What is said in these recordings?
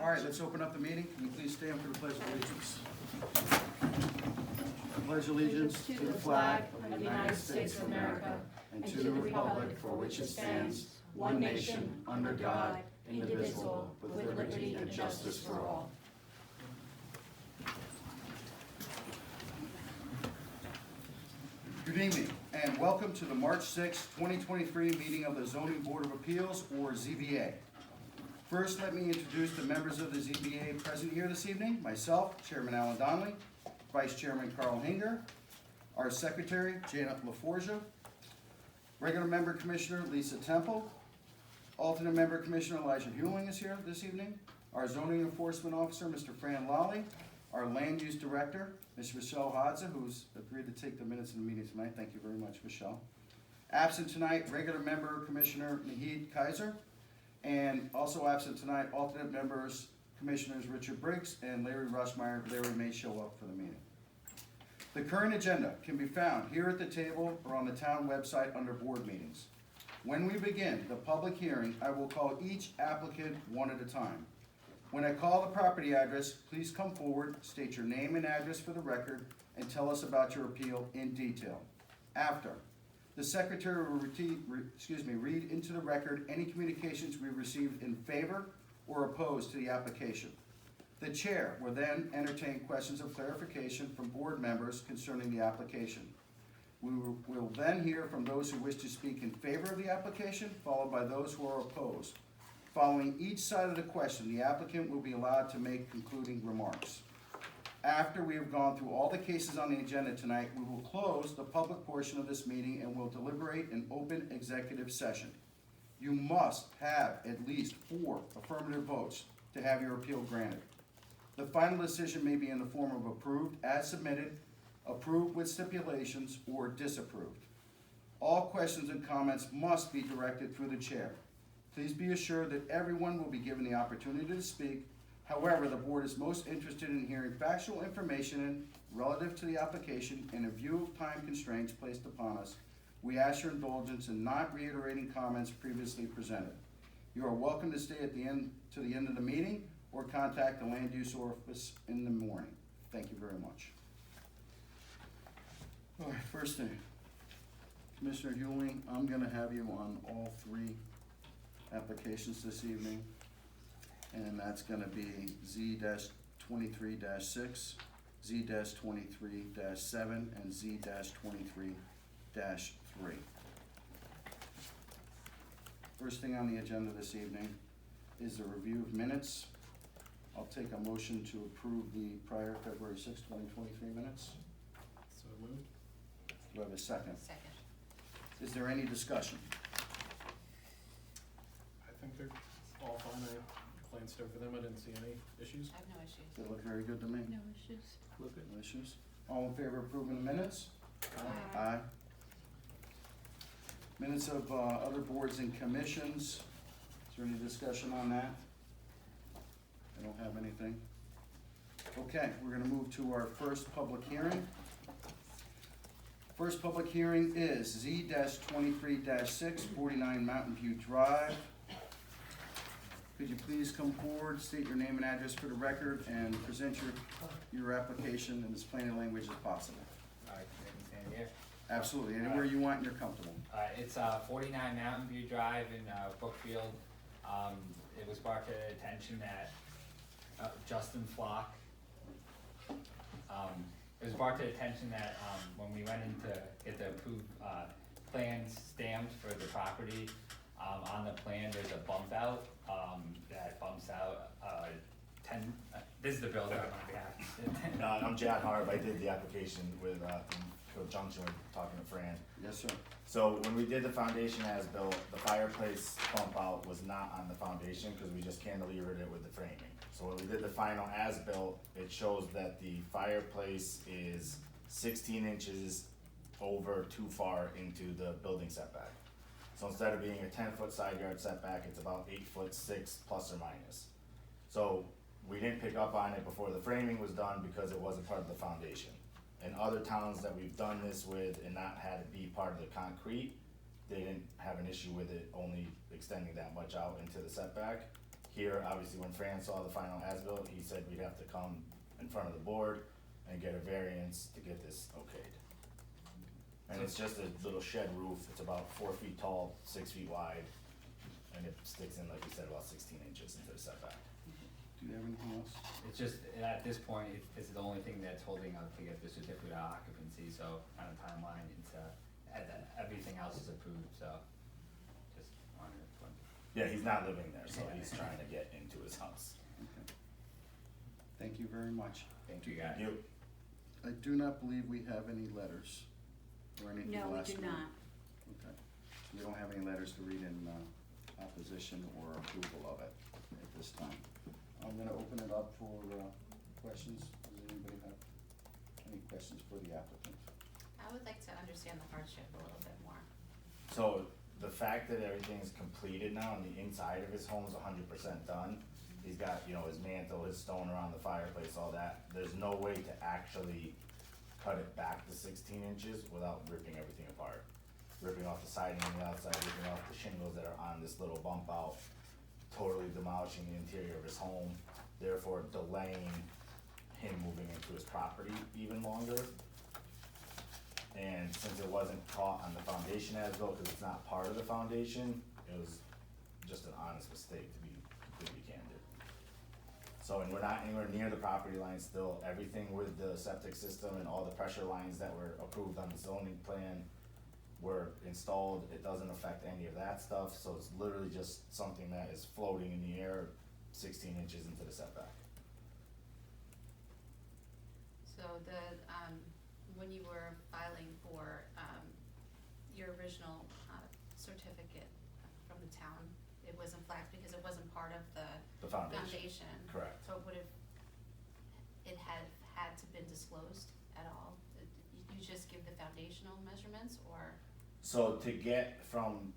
All right, let's open up the meeting. Can you please stand for the Pledge of Allegiance? I pledge allegiance to the flag of the United States of America and to the republic for which it stands, one nation, under God, indivisible, with liberty and justice for all. Good evening, and welcome to the March 6, 2023 meeting of the Zoning Board of Appeals, or ZBA. First, let me introduce the members of the ZBA present here this evening. Myself, Chairman Alan Donnelly, Vice Chairman Carl Hinger, our Secretary, Janet LaForgia, Regular Member Commissioner Lisa Temple, Alternate Member Commissioner Elijah Hewling is here this evening, our Zoning Enforcement Officer, Mr. Fran Lally, our Land Use Director, Ms. Michelle Hodza, who's agreed to take the minutes of the meeting tonight. Thank you very much, Michelle. Absent tonight, Regular Member Commissioner Nahid Kaiser, and also absent tonight, alternate members, Commissioners Richard Briggs and Larry Rushmeyer. Larry may show up for the meeting. The current agenda can be found here at the table or on the town website under board meetings. When we begin the public hearing, I will call each applicant one at a time. When I call the property address, please come forward, state your name and address for the record, and tell us about your appeal in detail. After, the Secretary will read into the record any communications we received in favor or opposed to the application. The Chair will then entertain questions of clarification from board members concerning the application. We will then hear from those who wish to speak in favor of the application, followed by those who are opposed. Following each side of the question, the applicant will be allowed to make concluding remarks. After we have gone through all the cases on the agenda tonight, we will close the public portion of this meeting and will deliberate an open executive session. You must have at least 4 affirmative votes to have your appeal granted. The final decision may be in the form of approved as submitted, approved with stipulations, or disapproved. All questions and comments must be directed through the chair. Please be assured that everyone will be given the opportunity to speak. However, the board is most interested in hearing factual information relative to the application, and in view of time constraints placed upon us, we ask your indulgence in not reiterating comments previously presented. You are welcome to stay to the end of the meeting or contact the land use office in the morning. Thank you very much. All right, first thing, Commissioner Hewling, I'm going to have you on all 3 applications this evening, and that's going to be Z-23-6, Z-23-7, and Z-23-3. First thing on the agenda this evening is a review of minutes. I'll take a motion to approve the prior February 6, 2023 minutes. So moved. Do I have a second? Second. Is there any discussion? I think they're all fine. I glanced over them. I didn't see any issues. I have no issues. They look very good to me. No issues. Look good. No issues? All in favor of approving the minutes? Aye. Aye. Minutes of other boards and commissions. Is there any discussion on that? I don't have anything. Okay, we're gonna move to our first public hearing. First public hearing is Z-23-6, 49 Mountain View Drive. Could you please come forward, state your name and address for the record, and present your application in as plain a language as possible? Alright, can I stand here? Absolutely, anywhere you want and you're comfortable. It's 49 Mountain View Drive in Brookfield. It was brought to attention that Justin Flock. It was brought to attention that when we went in to get the approved plans stamped for the property, on the plan there's a bump out that bumps out 10. This is the builder on my behalf. I'm Jad Harb. I did the application with in conjunction with talking to Fran. Yes, sir. So when we did the foundation as built, the fireplace bump out was not on the foundation because we just cantilevered it with the framing. So when we did the final as built, it shows that the fireplace is 16 inches over too far into the building setback. So instead of being a 10-foot side yard setback, it's about 8'6" plus or minus. So we didn't pick up on it before the framing was done because it wasn't part of the foundation. In other towns that we've done this with and not had it be part of the concrete, they didn't have an issue with it only extending that much out into the setback. Here, obviously, when Fran saw the final as-built, he said we'd have to come in front of the board and get a variance to get this okayed. And it's just a little shed roof, it's about 4 feet tall, 6 feet wide, and it sticks in, like you said, about 16 inches into the setback. Do you have anything else? It's just, at this point, this is the only thing that's holding up to get the certificate of occupancy, so on a timeline, it's, everything else is approved, so just wanted to. Yeah, he's not living there, so he's trying to get into his house. Okay. Thank you very much. Thank you, guys. You, I do not believe we have any letters or anything No, we last do week. not. Okay. We don't have any letters to read in opposition or approval of it at this time. I'm gonna open it up for questions. Does anybody have any questions for the applicant? I would like to understand the hardship a little bit more. so the fact that everything's completed now and the inside of his home's 100% done, he's got, you know, his mantle, his stone around the fireplace, all that, there's no way to actually cut it back to 16 inches without ripping everything apart. Ripping off the siding on the outside, ripping off the shingles that are on this little bump out, totally demolishing the interior of his home, therefore delaying him moving into his property even longer. And since it wasn't caught on the foundation as-built, cause it's not part of the foundation, it was just an honest mistake, to be completely candid. So, and we're not anywhere near the property line still, everything with the septic system and all the pressure lines that were approved on the zoning plan were installed, it doesn't affect any of that stuff, so it's literally just something that is floating in the air 16 inches into the setback. So when you were filing for, your original, certificate from the town, it wasn't flagged because it wasn't part of the The foundation, foundation? correct. So it would have, it had to been disclosed at all? You just give the foundational measurements, or? So to get from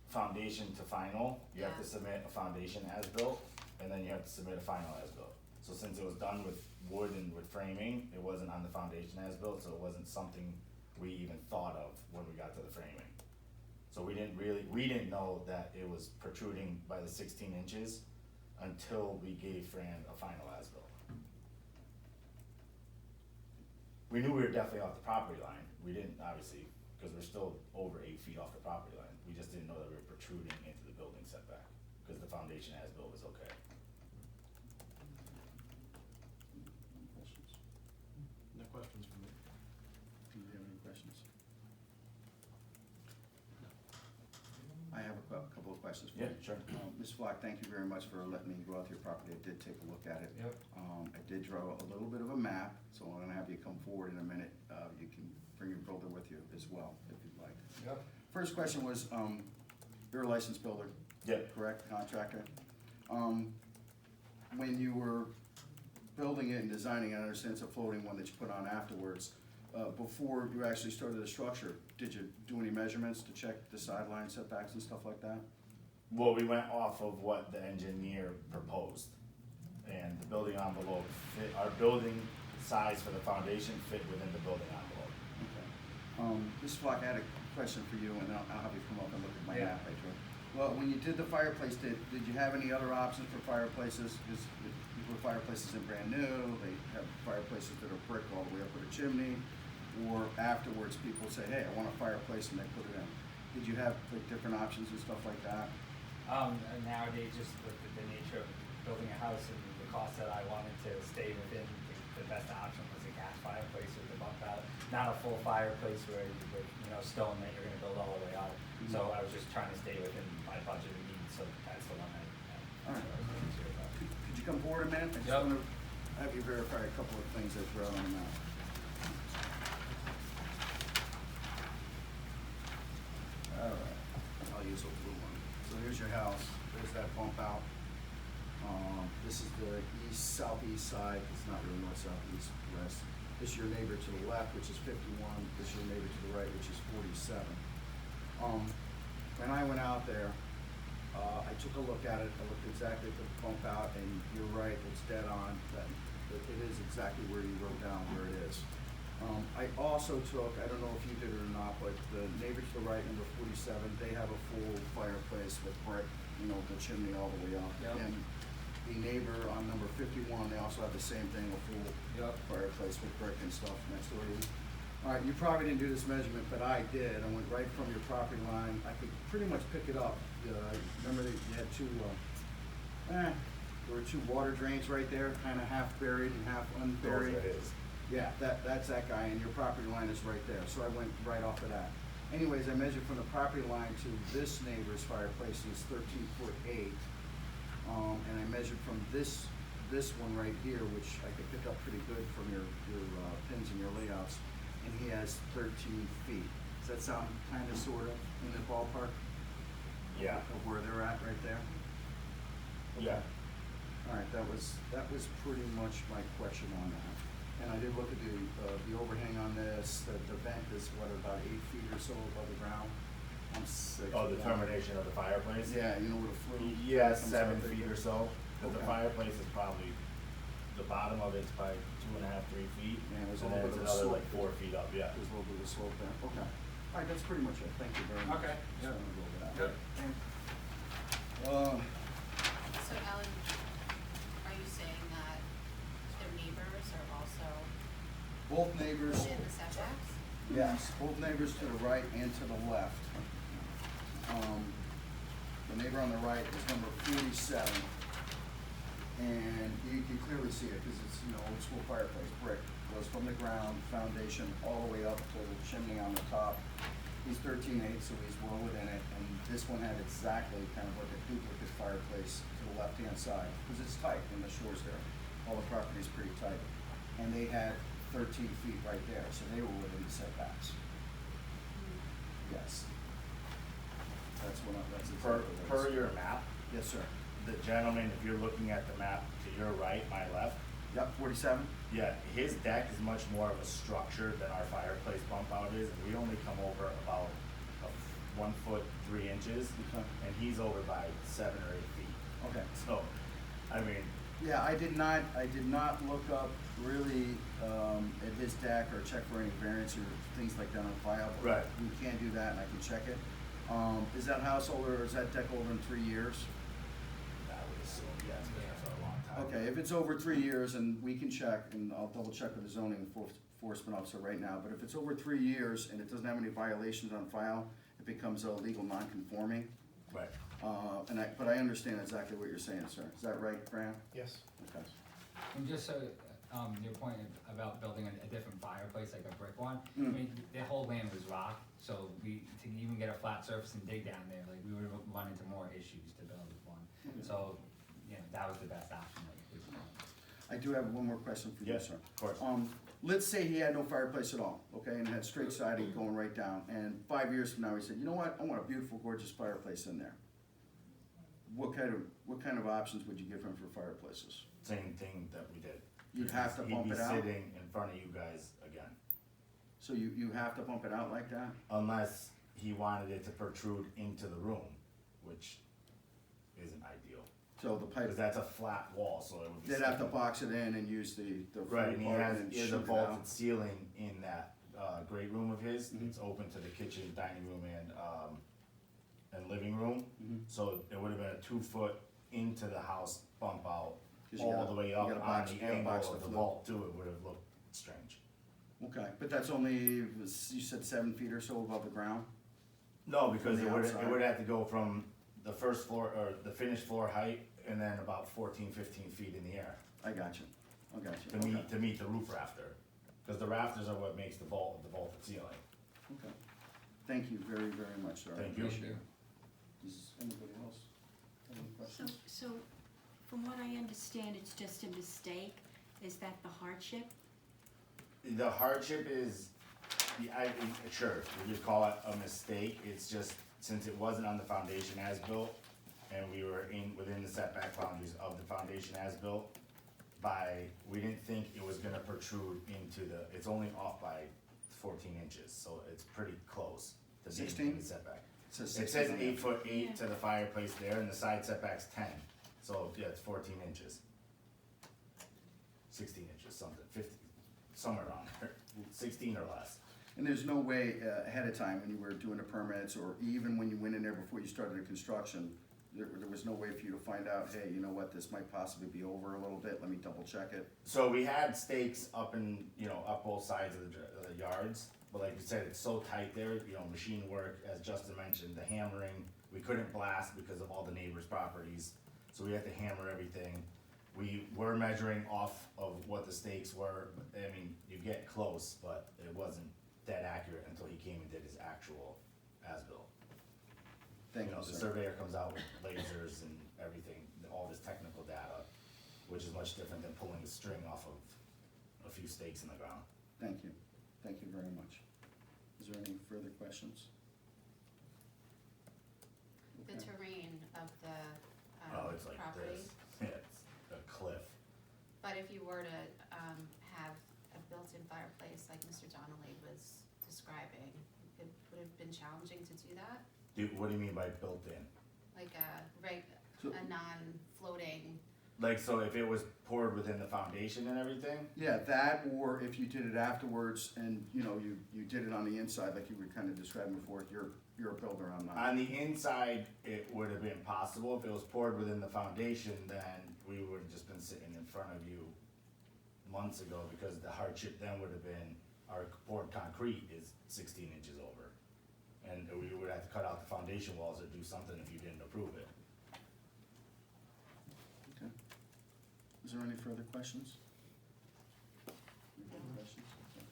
foundation to final, you have to Yeah. submit a foundation as-built, and then you have to submit a final as-built. So since it was done with wood and with framing, it wasn't on the foundation as-built, so it wasn't something we even thought of when we got to the framing. So we didn't know that it was protruding by the 16 inches until we gave Fran a final as-built. We knew we were definitely off the property line, we didn't, obviously, cause we're still over 8 feet off the property line, we just didn't know that we were protruding into the building setback, cause the foundation as-built was okay. Any questions? No questions from me. Do you have any questions? I have a couple of questions for you. Yeah, sure. Ms. Flock, thank you very much for letting me go out to your property. I did take a look at it. Yep. I did draw a little bit of a map, so I'm gonna have you come forward in a minute. You can bring your builder with you as well, if you'd like. Yep. First question was, you're a licensed builder, Yep, correct, contractor? When you were building it and designing it, I understand it's a floating one that you put on afterwards. Before you actually started the structure, did you do any measurements to check the sideline setbacks and stuff like that? well, we went off of what the engineer proposed, and the building envelope fit, our building size for the foundation fit within the building envelope. Okay. Ms. Flock, I had a question for you, and I'll have you come up and look at my Yeah. map I drew. Well, when you did the fireplace, did you have any other options for fireplaces? Because people with fireplaces are brand new, they have fireplaces that are brick all the way up with a chimney, or afterwards, people say, hey, I want a fireplace, and they put it in. Did you have like different options and stuff like that? And nowadays, just with the nature of building a house and the cost that I wanted to stay within, the best option was a gas fireplace with the bump out. Not a full fireplace where you put, stone that you're gonna build all the way out. So I was just trying to stay within my budget and needs, so that's the one I All right. I was making sure about. Could you come forward a minute? I just Yep. want to have you verify a couple of things I wrote on the map. All right, I'll use a blue one. So here's your house, there's that bump out. This is the southeast side, it's not really north, south, east, west. This is your neighbor to the left, which is 51, this is your neighbor to the right, which is 47. When I went out there, I took a look at it, I looked exactly at the bump out, and you're right, it's dead on, that it is exactly where you wrote down where it is. I also took, I don't know if you did it or not, but the neighbor to the right, number 47, they have a full fireplace with brick, the chimney all the way up. Yep. And the neighbor on number 51, they also have the same thing, a full Yep. fireplace with brick and stuff next door to you. All right, you probably didn't do this measurement, but I did. I went right from your property line. I could pretty much pick it up. Remember that you had there were two water drains right there, kind of half buried and half unburied. Those are his. Yeah, that's that guy, and your property line is right there, so I went right off of that. Anyways, I measured from the property line to this neighbor's fireplace is 13'8". And I measured from this one right here, which I could pick up pretty good from your pins and your layouts, and he has 13 feet. Does that sound kind of, sort of, in the ballpark Yeah, of where they're at right there? yeah. All right, that was pretty much my question on that. And I did look at the overhang on this, the vent is what, about 8 feet or so above the ground? I'm 6. Oh, the termination of the fireplace? Yeah, you know where the flue? Yeah, comes 7 out there? feet or so, cause the Okay. fireplace is probably, the bottom of it's probably 2.5, 3 feet. Yeah, there's a And then little it's bit of a another slope. like 4 feet up, yeah. There's a little bit of slope there, okay. All right, that's pretty much it, thank you very much. Okay, Just yeah. wanted to go over that. Yep. So Alan, are you saying that their neighbors are also Both neighbors, within the setbacks? yes, both neighbors to the right and to the left. The neighbor on the right is number 47. And you can clearly see it, because it's, old school fireplace, brick, goes from the ground, foundation, all the way up to the chimney on the top. He's 13'8", so he's well within it, and this one had exactly kind of like a duplicate fireplace to the left-hand side, because it's tight in the shores there. All the property's pretty tight. And they had 13 feet right there, so they were within the setbacks. Yes. That's Per, exactly what it per is. your map, Yes, sir. the gentleman, if you're looking at the map to your right, my left, Yep, 47? yeah, his deck is much more of a structure than our fireplace bump out is, and we only come over about 1 foot 3 inches, Okay. and he's over by 7 or 8 feet. Okay. So, I mean, Yeah, I did not look up really, at his deck or check for any variance or things like that on file. but Right. We can do that and I can check it. Is that house older, or is that deck older than 3 years? I would assume, yeah, it's been there for a long time. Okay, if it's over 3 years, and we can check, and I'll double check with the zoning enforcement officer right now, but if it's over 3 years and it doesn't have any violations on file, it becomes a legal non-conforming. Right. But I understand exactly what you're saying, sir. Is that right, Fran? Yes. Okay. And just so, your point about building a different fireplace, like a brick one, I Mm. mean, the whole land was rock, so to even get a flat surface and dig down there, like, we would run into more issues to build one. Okay. So, that was the best option, like, at this point. I do have one more question for you, Yes, sir. of course. Let's say he had no fireplace at all, okay, and had straight siding going right down, and 5 years from now, he said, you know what, I want a beautiful, gorgeous fireplace in there. What kind of options would you give him for fireplaces? Same thing that we did. You'd have to bump it out? He'd be sitting in front of you guys again, So you have to bump it out like that? unless he wanted it to protrude into the room, which isn't ideal. So the pipe, Because that's a flat wall, so it would be. they'd have to sticking. box it in and use the Right, and he part has, and he has shoot a it vaulted out. ceiling in that, great room of his, Mhm. it's open to the kitchen, dining room, and living room. Mhm. So it would have been a 2 foot into the house bump out, 'Cause you all gotta- the way you up gotta on box- the you gotta angle box of the the flue. vault too, it would have looked strange. Okay, but that's only, you said 7 feet or so above the ground? No, because the it would, outside? it would have to go from the first floor, or the finished floor height, and then about 14, 15 feet in the air I got you, to okay. meet the roof rafter. Cause the rafters are what makes the vaulted ceiling. Okay. Thank you very, very much, sir. I Thank you. appreciate it. Does anybody else have any questions? So, from what I understand, it's just a mistake, is that the hardship? The hardship is, sure, we could call it a mistake, it's just, since it wasn't on the foundation as built, and we were within the setback boundaries of the foundation as built, we didn't think it was gonna protrude into it's only off by 14 inches, so it's pretty close to being in 16? the setback. It says It 16 says on there. 8'8" to the fireplace there, and the side setback's 10, so, yeah, it's 14 inches. 16 inches, something, 50, somewhere around there, 16 or less. And there's no way ahead of time when you were doing the permits, or even when you went in there before you started the construction, there was no way for you to find out, hey, you know what, this might possibly be over a little bit, let me double check it? So we had stakes up in, up both sides of the yards, but like you said, it's so tight there, machine work, as Justin mentioned, the hammering, we couldn't blast because of all the neighbors' properties, so we had to hammer everything. We were measuring off of what the stakes were, I mean, you get close, but it wasn't that accurate until he came and did his actual as-built. Thank you, The sir. surveyor comes out with lasers and everything, all this technical data, which is much different than pulling a string off of a few stakes in the ground. Thank you very much. Is there any further questions? The Okay. terrain of the, Oh, it's like property. this, it's a cliff. But if you were to, have a built-in fireplace like Mr. Donnelly was describing, it would have been challenging to do that? What do you mean by built-in? Like So- a non-floating, Like, so if it was poured within the foundation and everything? Yeah, that, or if you did it afterwards and, you did it on the inside, like you were kind of describing before, you're a builder, I'm not. On the inside, it would have been possible. If it was poured within the foundation, then we would have just been sitting in front of you months ago, because the hardship then would have been, our poured concrete is 16 inches over. And we would have to cut out the foundation walls or do something if you didn't approve it. Okay. Is there any further questions? Any further questions? Okay.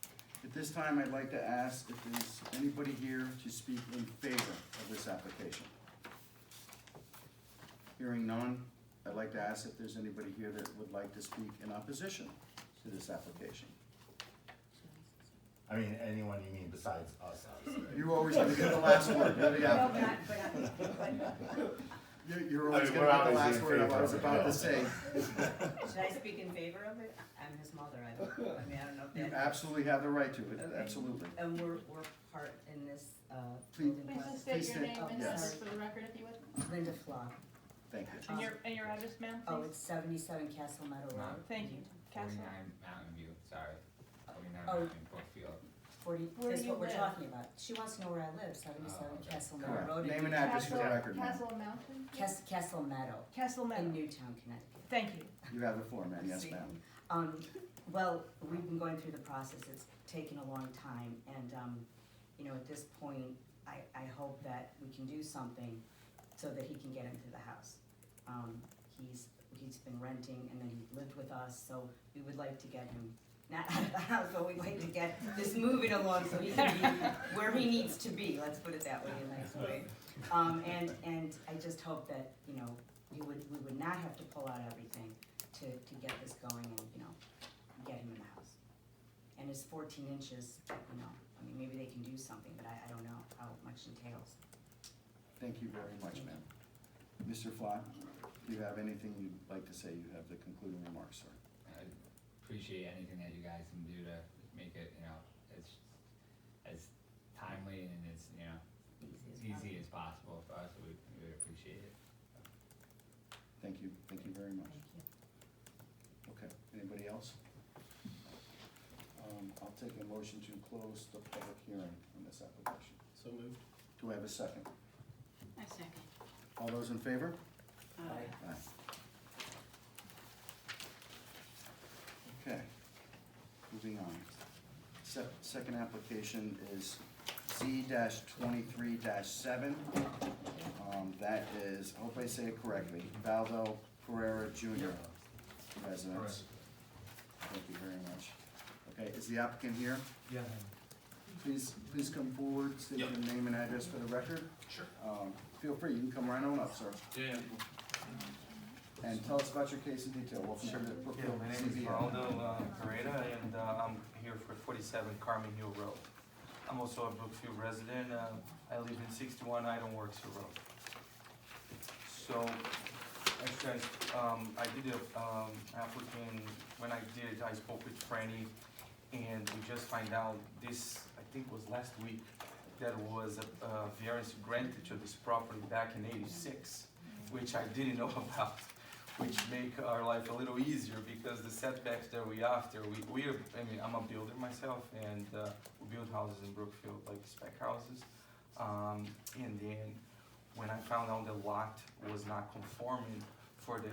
At this time, I'd like to ask if there's anybody here to speak in favor of this application. Hearing none, I'd like to ask if there's anybody here that would like to speak in opposition to this application. I mean, anyone you mean besides us, obviously. You're always gonna get the last word, you're the No, applicant. You're always I mean, gonna get the we're last obviously word, in I was favor of it, about yeah. to say. Should I speak in favor of it? I'm his mother, I don't know if You that. absolutely have the right to it, Okay. absolutely. And we're part in this, Please- building Please process. just state your Please name state- and oh, address sorry. for the record, if you would. Linda Flock. Thank you. And your address, ma'am, Oh, please? it's 77 Castle Meadow Road. Thank you. Castle. 49 Mountain View, sorry. 49 Oh. Mountain Brookfield. 40, Where that's do what you we're live? talking about. She wants to know where I live, 77 okay. Castle Meadow Correct. Road. in Name and Newtown. address for the record, ma'am. Castle Mountain? Castle Meadow Castle Meadow. in Newtown, Connecticut. Thank you. You have the floor, ma'am, yes, See. ma'am. Well, we've been going through the process, it's taken a long time, and, at this point, I hope that we can do something so that he can get into the house. He's been renting, and then he lived with us, so we would like to get him, not out of the house, but we'd like to get this moving along so he can be where he needs to be, let's put it that way, in a nice way. And I just hope that, we would not have to pull out everything to get this going and, get him in the house. And his 14 inches, maybe they can do something, but I don't know how much entails. Thank you very much, ma'am. Mr. Flock, do you have anything you'd like to say? You have the concluding remarks, sir. I appreciate anything that you guys can do to make it, as timely and as, as easy as possible for us, we would appreciate it. Thank you very much. Thank you. Okay, anybody else? I'll take a motion to close the public hearing on this application. So moved. Do I have a second? I second. All those in favor? Aye. Aye. Okay, moving on. Second application is Z-23-7. That is, I hope I say it correctly, Valdo Pereira Jr. residence. Thank you very much. Okay, is the applicant here? Yeah. Please come forward, state your Yep. name and address for the record. Sure. Feel free, you can come right on up, sir. Yeah. And tell us about your case in detail. Welcome to the Yeah, Brookfield my name is ZBA. Valdo Pereira, and I'm here for 47 Carmen Hill Road. I'm also a Brookfield resident. I live in 61 Idle Works Hill Road. So, actually, I did a applicant. When I did it, I spoke with Franny, and we just find out this, I think was last week, that was a variance granted to this property back in '86, which I didn't know about, which make our life a little easier because the setbacks that we after, I'm a builder myself, and we build houses in Brookfield, like spec houses. And then when I found out the lot was not conforming for the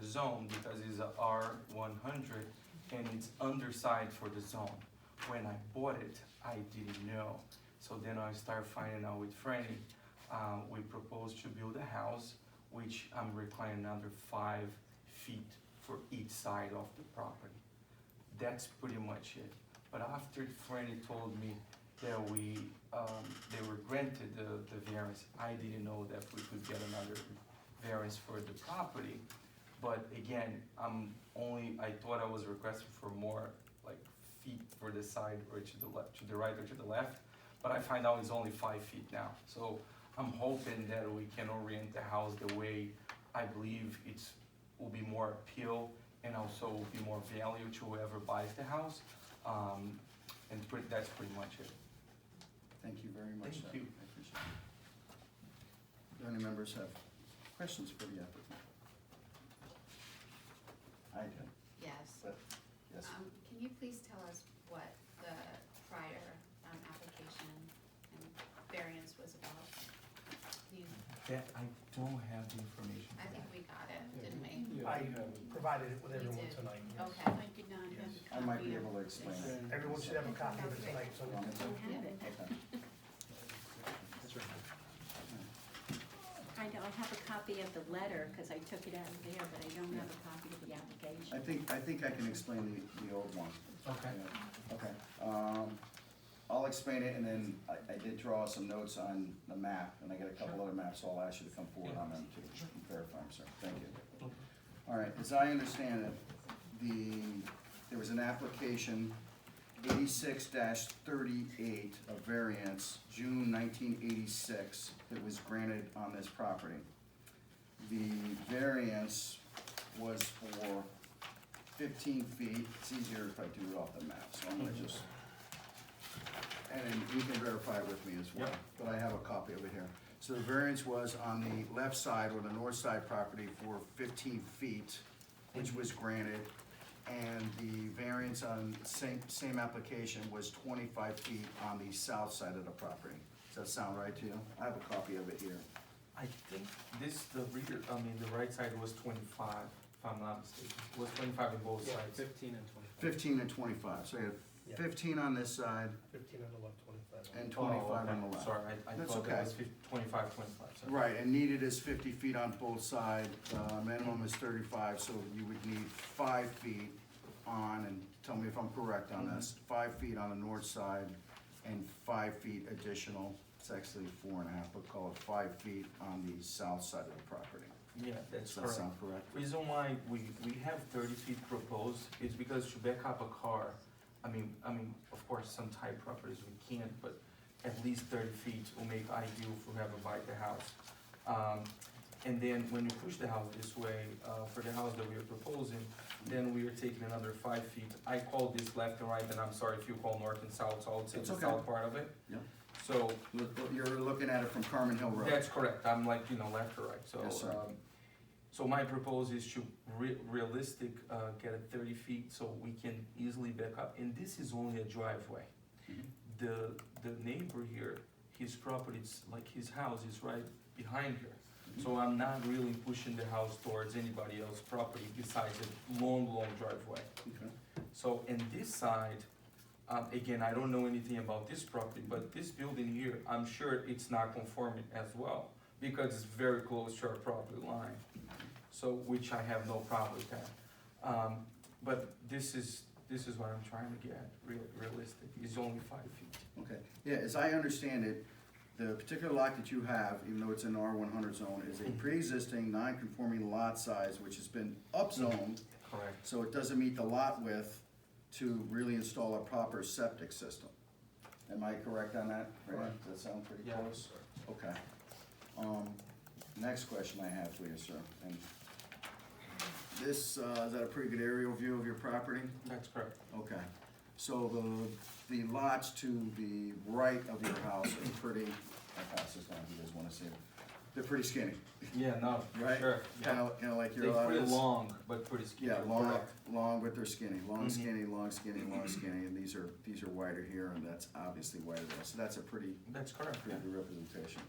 zone, because it's a R100 and it's underside for the zone. When I bought it, I didn't know. So then I started finding out with Franny. We proposed to build a house, which I'm requiring another 5 feet for each side of the property. That's pretty much it. But after Franny told me that they were granted the variance, I didn't know that we could get another variance for the property. But again, I thought I was requesting for more like feet for the side or to the left, to the right or to the left, but I find out it's only 5 feet now. So I'm hoping that we can orient the house the way I believe will be more appeal and also will be more value to whoever buys the house. That's pretty much it. Thank you very much, sir. Thank you. I appreciate it. Do any members have questions for the applicant? I do, Yes. but, yes. Can you please tell us what the prior application and variance was about? That I don't have the information. I think we got it, Yeah. didn't we? Yeah, I we have it. provided it with We everyone did. tonight. Okay. I did not have a copy. I might be of able to this. explain it. Everyone should have a copy of it tonight, so. I don't have it. Okay. That's right. I have a copy of the letter, because I took it out of there, but I don't have a copy of the application. I think I can explain the old one. Okay. Yeah. Okay, I'll explain it, and then I did draw some notes on the map, and I got a couple other maps, so I'll ask you to come forward on them to verify them, sir. Thank you. All right, as I understand it, there was an application 86-38 of variance, June 1986, that was granted on this property. The variance was for 15 feet. It's easier if I do it off the map, so I'm gonna just, and then you can verify it with me as well, Yeah. but I have a copy of it here. So the variance was on the left side or the north side property for 15 feet, which was granted. And the variance on same application was 25 feet on the south side of the property. Does that sound right to you? I have a copy of it here. I think the right side was 25, if I'm not mistaken. It was 25 on both Yeah. sides. 15 and 25. 15 and 25, so you have Yeah. 15 on this side 15 on the left, 25 on and the. 25 on the Oh, left. sorry, I That's thought that okay. was 25, 25, sorry. Right, and needed is 50 feet on both sides, minimum is 35, so you would need 5 feet on, and tell me if I'm correct on this, 5 feet on the north side and 5 feet additional, it's actually 4.5, but call it 5 feet on the south side of the property. Yeah, that's Does that correct. sound correct? Reason why we have 30 feet proposed is because to back up a car, I mean, of course, some type properties we can't, but at least 30 feet will make ideal for whoever buy the house. And then when you push the house this way, for the house that we are proposing, then we are taking another 5 feet. I call this left and right, and I'm sorry if you call north and south, so I would say It's the okay. south part of it. Yep. So, You're looking at it from Carmen Hill Road. that's correct, I'm like, left or right, so. Yes, sir. So my proposal is to realistic, get it 30 feet so we can easily back up, and this is only a driveway. Mhm. The neighbor here, his property, it's like his house is right behind here. So I'm not really pushing the house towards anybody else's property besides a long driveway. Okay. So in this side, again, I don't know anything about this property, but this building here, I'm sure it's not conforming as well, because it's very close to our property line. So, which I have no problem with that. But this is what I'm trying to get, realistic, it's only 5 feet. Okay, yeah, as I understand it, the particular lot that you have, even though it's in the R100 zone, is a pre-existing non-conforming lot size, which has been upzoned, Correct. so it doesn't meet the lot width to really install a proper septic system. Am I correct on that? Correct. Does that sound pretty Yeah. close? Okay. Next question I have for you, sir, and this, is that a pretty good aerial view of your property? That's correct. Okay, so the lots to the right of your house are pretty, I'll pass this down if you guys wanna see it. They're pretty skinny, Yeah, no, right? sure, yeah. Kinda like your They're lot pretty is. long, but pretty skinny. Yeah, long, Correct. long, but they're skinny, long, Mhm. skinny, long, skinny, long, skinny, and these are wider here, and that's obviously wider there, so that's a pretty That's correct, yeah. good representation.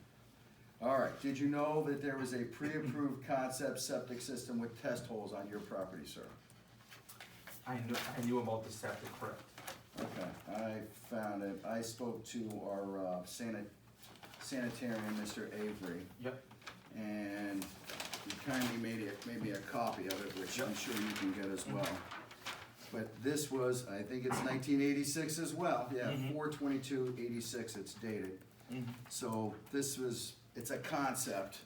All right, did you know that there was a pre-approved concept septic system with test holes on your property, sir? I knew about the septic, correct? Okay, I found it. I spoke to our sanitarian, Mr. Avery, Yep. and he kindly made me a copy of it, which I'm sure you can get as well. But this was, I think it's 1986 as well, yeah, Mhm. 4/22/86 it's dated. So this was, it's a concept,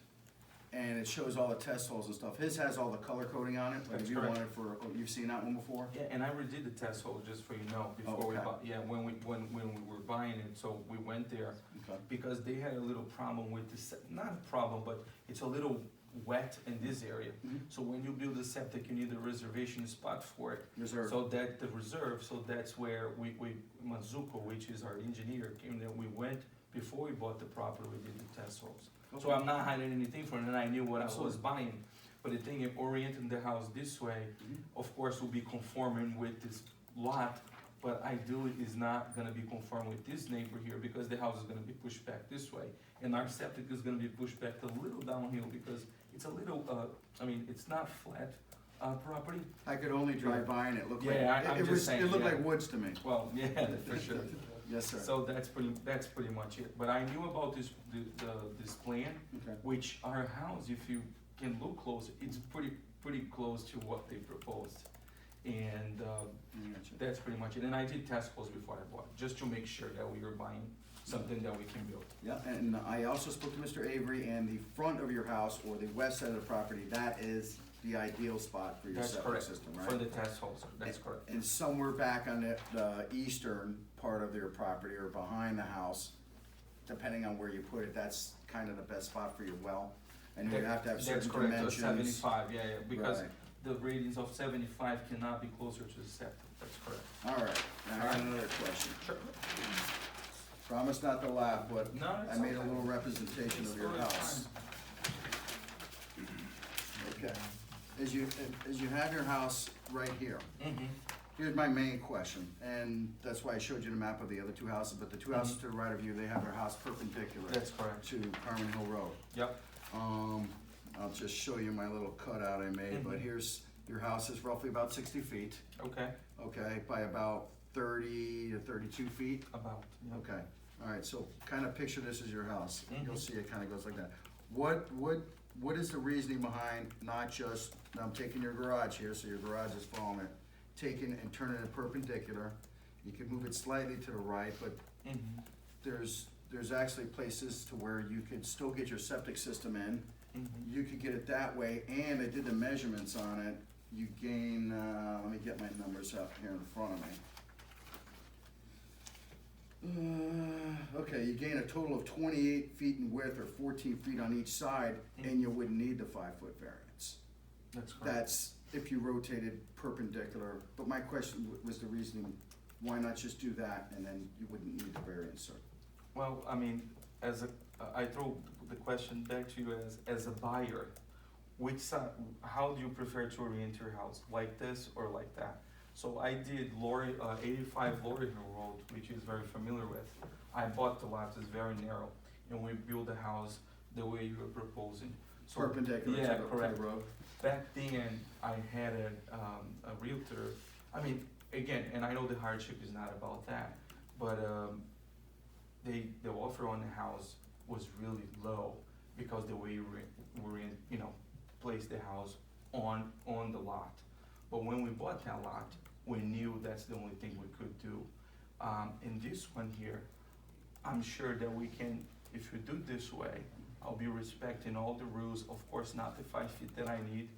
and it shows all the test holes and stuff. His has all the color coding on it, but if That's you correct. want it for, oh, you've seen that one before? Yeah, and I redid the test hole, just for you know, before we Okay. bought, yeah, when we were buying it, so we went there. Okay. Because they had a little problem with the not a problem, but it's a little wet in this area. Mhm. So when you build a septic, you need a reservation spot for it. Reserve. So that, the reserve, so that's where we, Mazuko, which is our engineer, came there, we went, before we bought the property, we did the test holes. So I'm not hiding anything from it, and I knew what I was Absolutely. buying. But the thing, of orienting the house this way, Mhm. of course, will be conforming with this lot, but ideally is not gonna be conform with this neighbor here, because the house is gonna be pushed back this way. And our septic is gonna be pushed back a little downhill, because it's a little, it's not flat, property. I could only drive by and it looked like, Yeah, I'm it just was, saying, it looked yeah. like woods to me. Well, yeah, for sure. Yes, sir. So that's pretty much it. But I knew about this, this plan, Okay. which our house, if you can look close, it's pretty close to what they proposed. And, Gotcha. that's pretty much it. And I did test holes before I bought, just to make sure that we were buying something that we can build. Yeah, and I also spoke to Mr. Avery, and the front of your house, or the west side of the property, that is the ideal spot for your That's septic correct, system, for right? the test holes, sir. That's correct. And somewhere back on the eastern part of your property, or behind the house, depending on where you put it, that's kind of the best spot for your well. And you have to have certain That's correct, dimensions. 75, yeah, because Right. the ratings of 75 cannot be closer to the septic, that's correct. All right, now I got another question. Sure. Promise not to laugh, but No, I it's made a okay. little representation of your It's totally house. Okay, as you have your house right here, Mm-hmm. here's my main question, and that's why I showed you the map of the other two houses, but the two houses to the right of you, they have their house perpendicular That's correct. to Carmen Hill Road. Yep. I'll just show you my little cutout I made, but here's, your house is roughly about 60 feet, Okay, okay, by about 30 to 32 feet. about, yep. Okay, all right, so kind of picture this as your house. You'll Mhm. see it kind of goes like that. What is the reasoning behind not just, now I'm taking your garage here, so your garage is following it, taking and turning it perpendicular. You could move it slightly to the right, but Mm-hmm. there's actually places to where you could still get your septic system in. Mm-hmm. You could get it that way, and I did the measurements on it. You gain, let me get my numbers up here in front of me. Okay, you gain a total of 28 feet in width or 14 feet on each side, and you wouldn't need the 5-foot variance. That's correct. That's if you rotated perpendicular, but my question was the reasoning, why not just do that, and then you wouldn't need the variance, sir? Well, I throw the question back to you as a buyer. Which side, how do you prefer to orient your house, like this or like that? So I did 85 Laurel Hill Road, which is very familiar with. I bought the lot, it's very narrow, and we built the house the way you were proposing. So- Perpendicular Yeah, to correct. the road? Back then, I had a realtor, again, and I know the hardship is not about that, but, the offer on the house was really low because the way placed the house on the lot. But when we bought that lot, we knew that's the only thing we could do. In this one here, I'm sure that we can, if we do this way, I'll be respecting all the rules, of course, not the 5 feet that I need.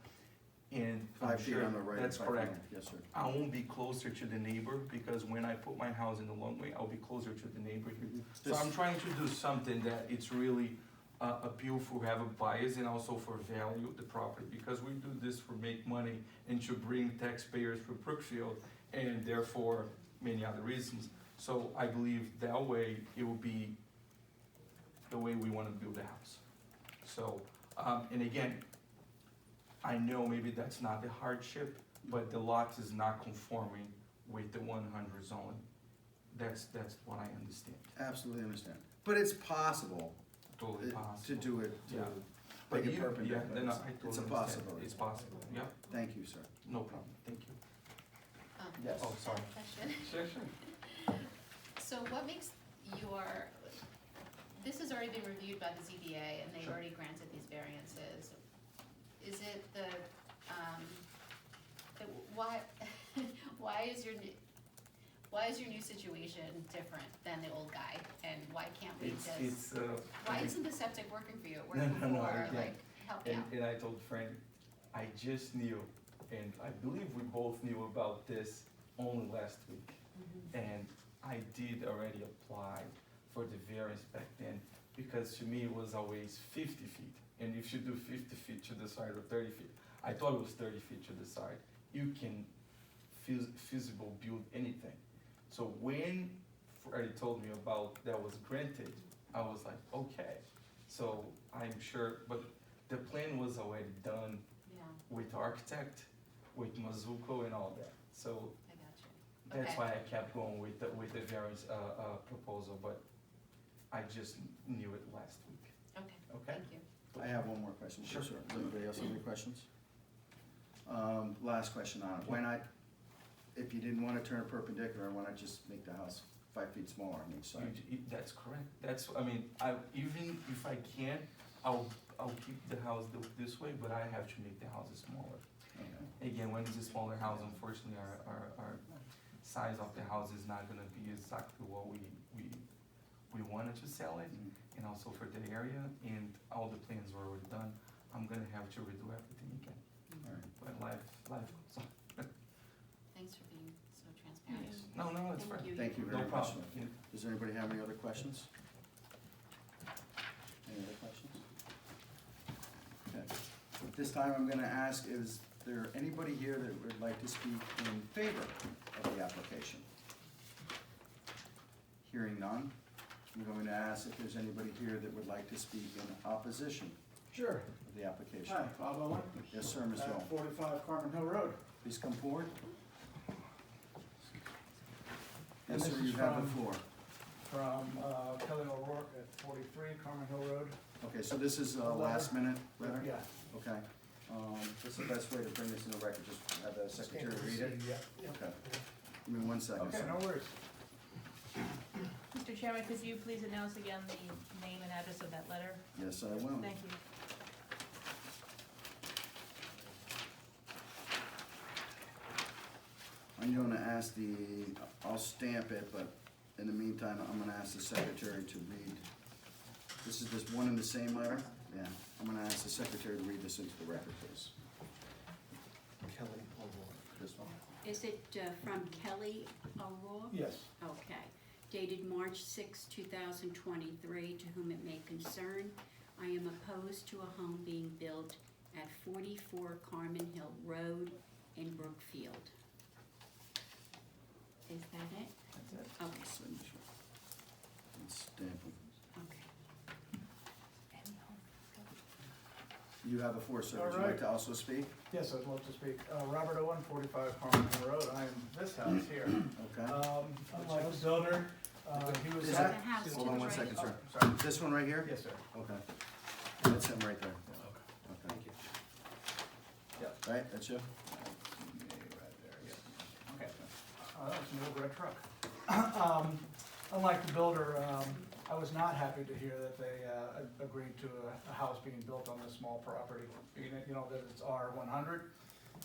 And I'm 5 feet sure on the right. that's 5 feet correct. left. Yes, sir. I won't be closer to the neighbor, because when I put my house in the long way, I'll be closer to the neighbor here. So I'm trying to do something that it's really appeal for have a bias and also for value the property, because we do this for make money and to bring taxpayers for Brookfield, and therefore many other reasons. So I believe that way it will be the way we wanna build a house. So, and again, I know maybe that's not the hardship, but the lot is not conforming with the 100 zoning. That's what I understand. Absolutely understand. But it's possible totally possible. to do it, to Yeah. make But it yeah, perpendicular. yeah, then I It's a totally understand. possibility. It's possible, yeah, Thank you, sir. no problem, thank you. Yes. Oh, sorry. Question. Sure. So what makes your, this has already been reviewed by the ZBA and they've Sure. already granted these variances. Is it why, why is your new situation different than the old guy? And why can't we just, why isn't the septic working for you? It worked No, before, again. like, help me out. And I told Frank, I just knew, and I believe we both knew about this only last week. Mhm. And I did already apply for the variance back then, because to me it was always 50 feet. And if you do 50 feet to the side or 30 feet, I thought it was 30 feet to the side, you can feasible build anything. So when Freddie told me about that was granted, I was like, okay. So I'm sure, but the plan was already done Yeah, with architect, with Mazuko and all that. So I got you. that's Okay. why I kept going with the variance, proposal, but I just knew it last week, Okay, okay? thank you. I have one more question. Sure. Does anybody else have any questions? Last question on it. Why not, if you didn't wanna turn it perpendicular, why not just make the house 5 feet smaller on each side? That's correct, that's, I mean, even if I can, I'll keep the house this way, but I have to make the houses smaller. Okay. Again, when it's a smaller house, unfortunately, our size of the house is not gonna be exactly what we wanted to sell it, Mhm. and also for the area, and all the plans were already done. I'm gonna have to redo everything again, All right. but life goes on. Thanks for being so transparent. No, it's Thank fine. you. Thank you No very much. problem. Yeah. Does anybody have any other questions? Any other questions? Okay. At this time, I'm gonna ask, is there anybody here that would like to speak in favor of the application? Hearing none, I'm going to ask if there's anybody here that would like to speak in opposition Sure. of the application. Hi, Bob Owen, Yes, sir, Mr. Owen. 45 Carmen Hill Road. Please come forward. And Yes, sir, this you is have the from- floor. From Kelly O'Rourke at 43 Carmen Hill Road. Okay, so this is a last minute letter? Yeah. Okay. What's the best way to bring this in the record? Just have the secretary read it? Yeah. Okay. Give me 1 second. Okay, sir. no worries. Mr. Chairman, could you please announce again the name and address of that letter? Yes, I will. Thank you. I'm gonna ask I'll stamp it, but in the meantime, I'm gonna ask the secretary to read. This is just one and the same letter? Yeah. I'm gonna ask the secretary to read this into the record, please. Kelly O'Rourke. This one? Is it from Kelly O'Rourke? Yes. Okay. Dated March 6, 2023, to whom it may concern, I am opposed to a home being built at 44 Carmen Hill Road in Brookfield. Is that it? That's it. Okay, Signature. And stamp it. okay. You have the floor, sir. Would you All like right. to also speak? Yes, I'd love to speak. Robert Owen, 45 Carmen Hill Road. I am this house here. Okay. Unlike the builder, he was. Is The that- house to Hold the on 1 right. second, sir. Oh, sorry. This one right here? Yes, sir. Okay. That's him right there. Okay. Thank you. Yeah. Right, that's you? Right there, yeah. Okay. That's an old red truck. Unlike the builder, I was not happy to hear that they agreed to a house being built on this small property. Being that, you know, that it's R100,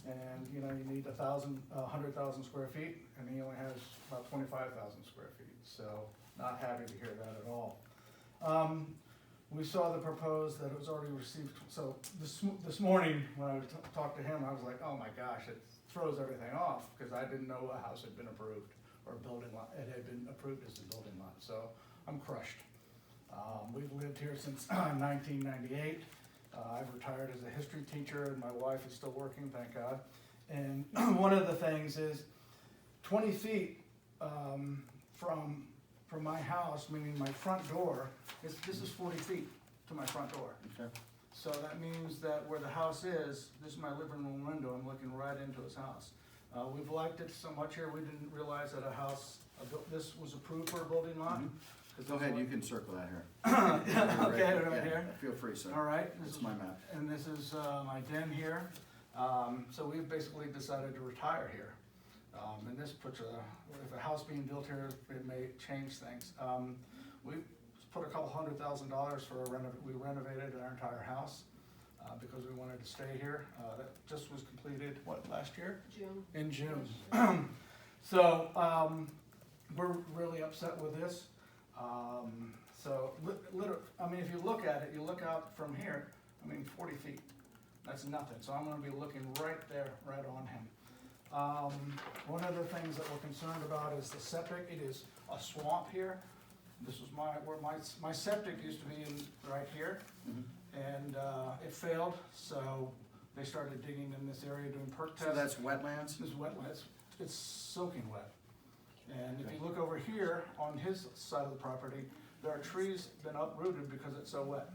and, you know, you need 100,000 square feet, and he only has about 25,000 square feet, so not happy to hear that at all. We saw the proposed that it was already received, so this morning, when I talked to him, I was like, oh my gosh, it throws everything off, because I didn't know a house had been approved, or a building lot, it had been approved as a building lot, so I'm crushed. We've lived here since 1998. I've retired as a history teacher, and my wife is still working, thank God. And one of the things is 20 feet from my house, meaning my front door, this is 40 feet to my front door. Okay. So that means that where the house is, this is my living room window, I'm looking right into his house. We've liked it so much here, we didn't realize that this was approved for a building lot. Mhm. Go ahead, you can circle that here. Okay, right Yeah, here. Feel free, sir. All right. This It's is my map. And this is my den here. So we've basically decided to retire here. And this puts if a house being built here, it may change things. We put a couple $100,000 for we renovated our entire house, because we wanted to stay here. That just was completed, what, last year? June. In June. So, we're really upset with this. So, I mean, if you look at it, you look out from here, 40 feet. That's nothing. So I'm gonna be looking right there, right on him. One of the things that we're concerned about is the septic. It is a swamp here. This was where my septic used to be right here. Mhm. And, it failed, so they started digging in this area, doing perk tests. So that's wetlands? This is wetlands, it's soaking wet. And if you look over here on his side of the property, there are trees been uprooted because it's so wet.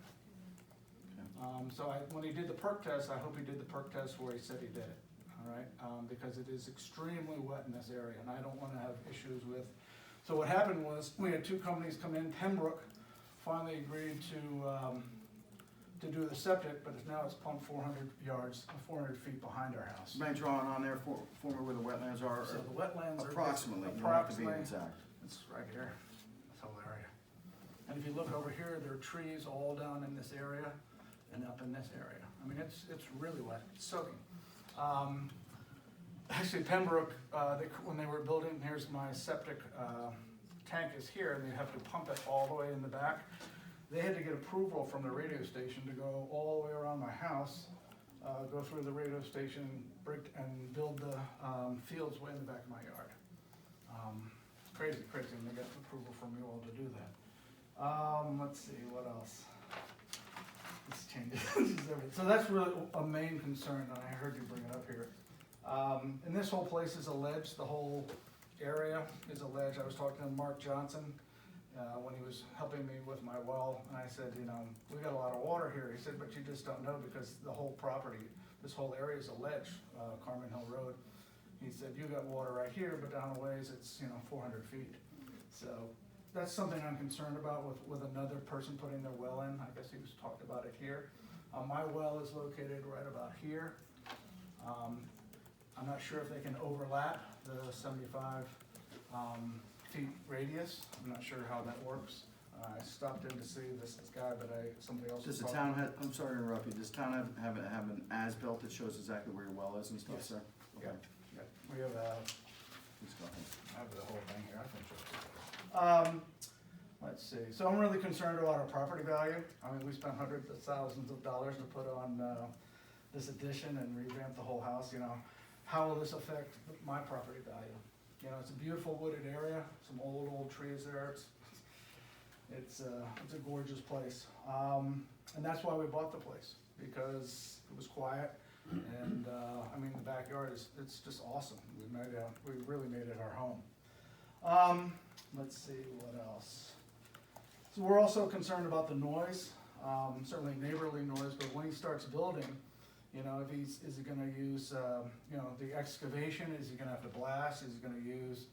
So when he did the perk test, I hope he did the perk test where he said he did it, all right? Because it is extremely wet in this area, and I don't wanna have issues with. So what happened was, we had two companies come in. Pembroke finally agreed to do the septic, but now it's pumped 400 feet behind our house. Mind drawing on there for me where the wetlands are? So the wetlands are. Approximately, you don't have to be Approximately, exact. it's right here, this whole area. And if you look over here, there are trees all down in this area and up in this area. It's really wet, it's soaking. Actually, Pembroke, when they were building, here's my septic tank is here, and they have to pump it all the way in the back. They had to get approval from the radio station to go all the way around my house, go through the radio station, and build the fields way in the back of my yard. Crazy, and they got approval from you all to do that. Let's see, what else? This changes everything. So that's really a main concern, and I heard you bring it up here. And this whole place is a ledge, the whole area is a ledge. I was talking to Mark Johnson when he was helping me with my well, and I said, we got a lot of water here. He said, but you just don't know because the whole property, this whole area is a ledge, Carmen Hill Road. He said, you got water right here, but down a ways it's 400 feet. So that's something I'm concerned about with another person putting their well in. I guess he was talked about it here. My well is located right about here. I'm not sure if they can overlap the 75 feet radius. I'm not sure how that works. I stopped in to see this guy, but somebody else. Does was the talking. town I'm sorry to interrupt you, does the town have an as-built that shows exactly where your well is and stuff, Yes. sir? Yeah, Okay. yeah. We have Please go ahead. I have the whole thing here, I think. Let's see, so I'm really concerned about our property value. We spent hundreds of thousands of dollars to put on, this addition and revamp the whole house, How will this affect my property value? It's a beautiful wooded area, some old trees there. It's a gorgeous place. And that's why we bought the place, because it was quiet. And, the backyard it's just awesome. We really made it our home. Let's see, what else? So we're also concerned about the noise, certainly neighborly noise, but when he starts building, is he gonna use, the excavation, is he gonna have to blast, is he gonna use,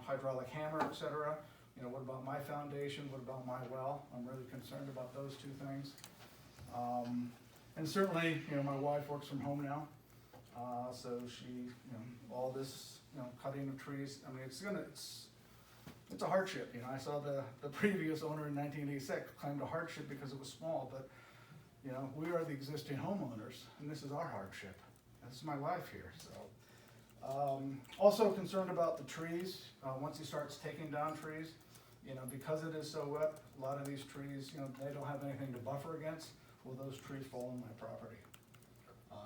hydraulic hammer, et cetera? What about my foundation, what about my well? I'm really concerned about those two things. And certainly, my wife works from home now, so she, all this, cutting of trees, it's a hardship, I saw the previous owner in 1986 claimed a hardship because it was small, but, we are the existing homeowners, and this is our hardship. This is my life here, so. Also concerned about the trees, once he starts taking down trees, because it is so wet, a lot of these trees, they don't have anything to buffer against. Will those trees fall on my property,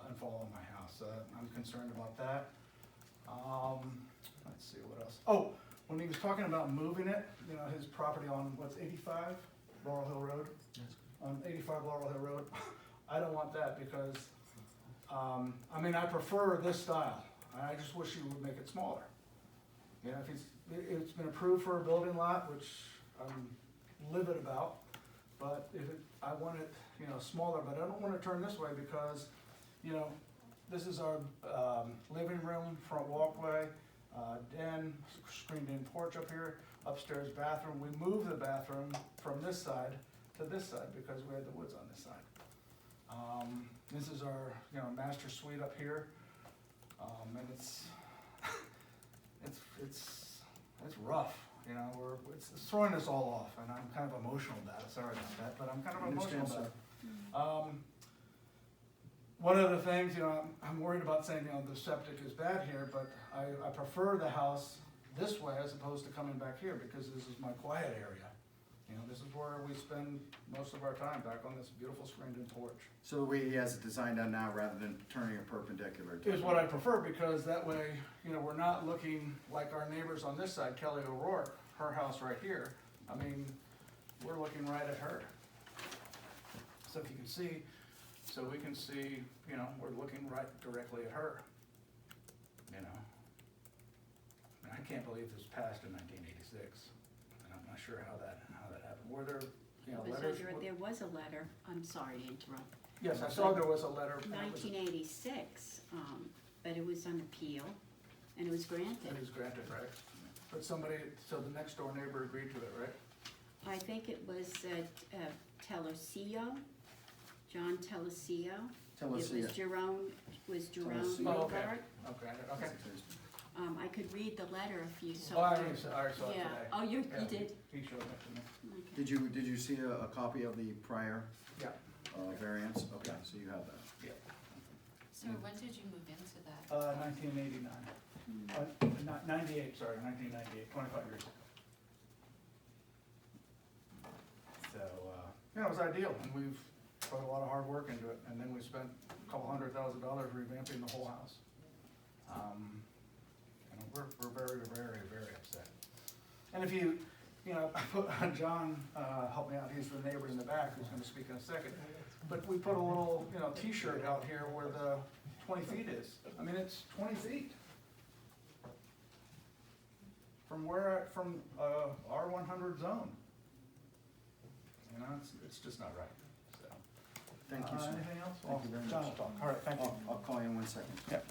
and fall on my house? I'm concerned about that. Let's see, what else? Oh, when he was talking about moving it, his property on, 85 Laurel Hill Road? Yes. On 85 Laurel Hill Road, I don't want that because, I prefer this style. I just wish he would make it smaller. If it's been approved for a building lot, which I'm livid about, but I want it, smaller, but I don't want to turn this way because, this is our living room, front walkway, den, screened-in porch up here. upstairs bathroom. We moved the bathroom from this side to this side because we had the woods on this side. This is our, master suite up here, and it's rough, it's throwing us all off, and I'm kind of emotional about it, sorry about that, but I'm kind of emotional about it. One of the things, I'm worried about saying, the septic is bad here, but I prefer the house this way as opposed to coming back here, because this is my quiet area. This is where we spend most of our time, back on this beautiful screened-in porch. So the way he has it designed out now, rather than turning it perpendicular to. Is what I prefer, because that way, we're not looking like our neighbors on this side, Kelly O'Rourke, her house right here. I mean, we're looking right at her. So if you can see, we can see, we're looking right directly at her. I can't believe this passed in 1986, and I'm not sure how that happened. Were there, letters? There was a letter, I'm sorry to interrupt. Yes, I saw there was a letter. and it was- 1986, but it was on appeal, and it was granted. It was granted, right? But so the next door neighbor agreed to it, right? I think it was Telesio, John Telesio. Telesio. It was Jerome Telesio. Oh, okay. Bogart. Okay. I could read the letter if you Oh, I saw it. already saw it today. Yeah, oh, you Yeah, did? He showed it to me. Okay. Did you see a copy of the prior, Yeah. variance? Okay, so you have that. So when did you move into that? 1989. 98, sorry, 1998, 25 years ago. So, it was ideal, and we've put a lot of hard work into it, and then we spent a couple $100,000 revamping the whole house. We're very, very, very upset. And if you, John, help me out, he's the neighbor in the back who's gonna speak in a second. But we put a little, T-shirt out here where the 20 feet is. I mean, it's 20 feet. From R100 zone. It's just not right, so. Thank you, sir. Anything else? Thank you very John will much. talk. All right, thank you. I'll call you in 1 second. Yep.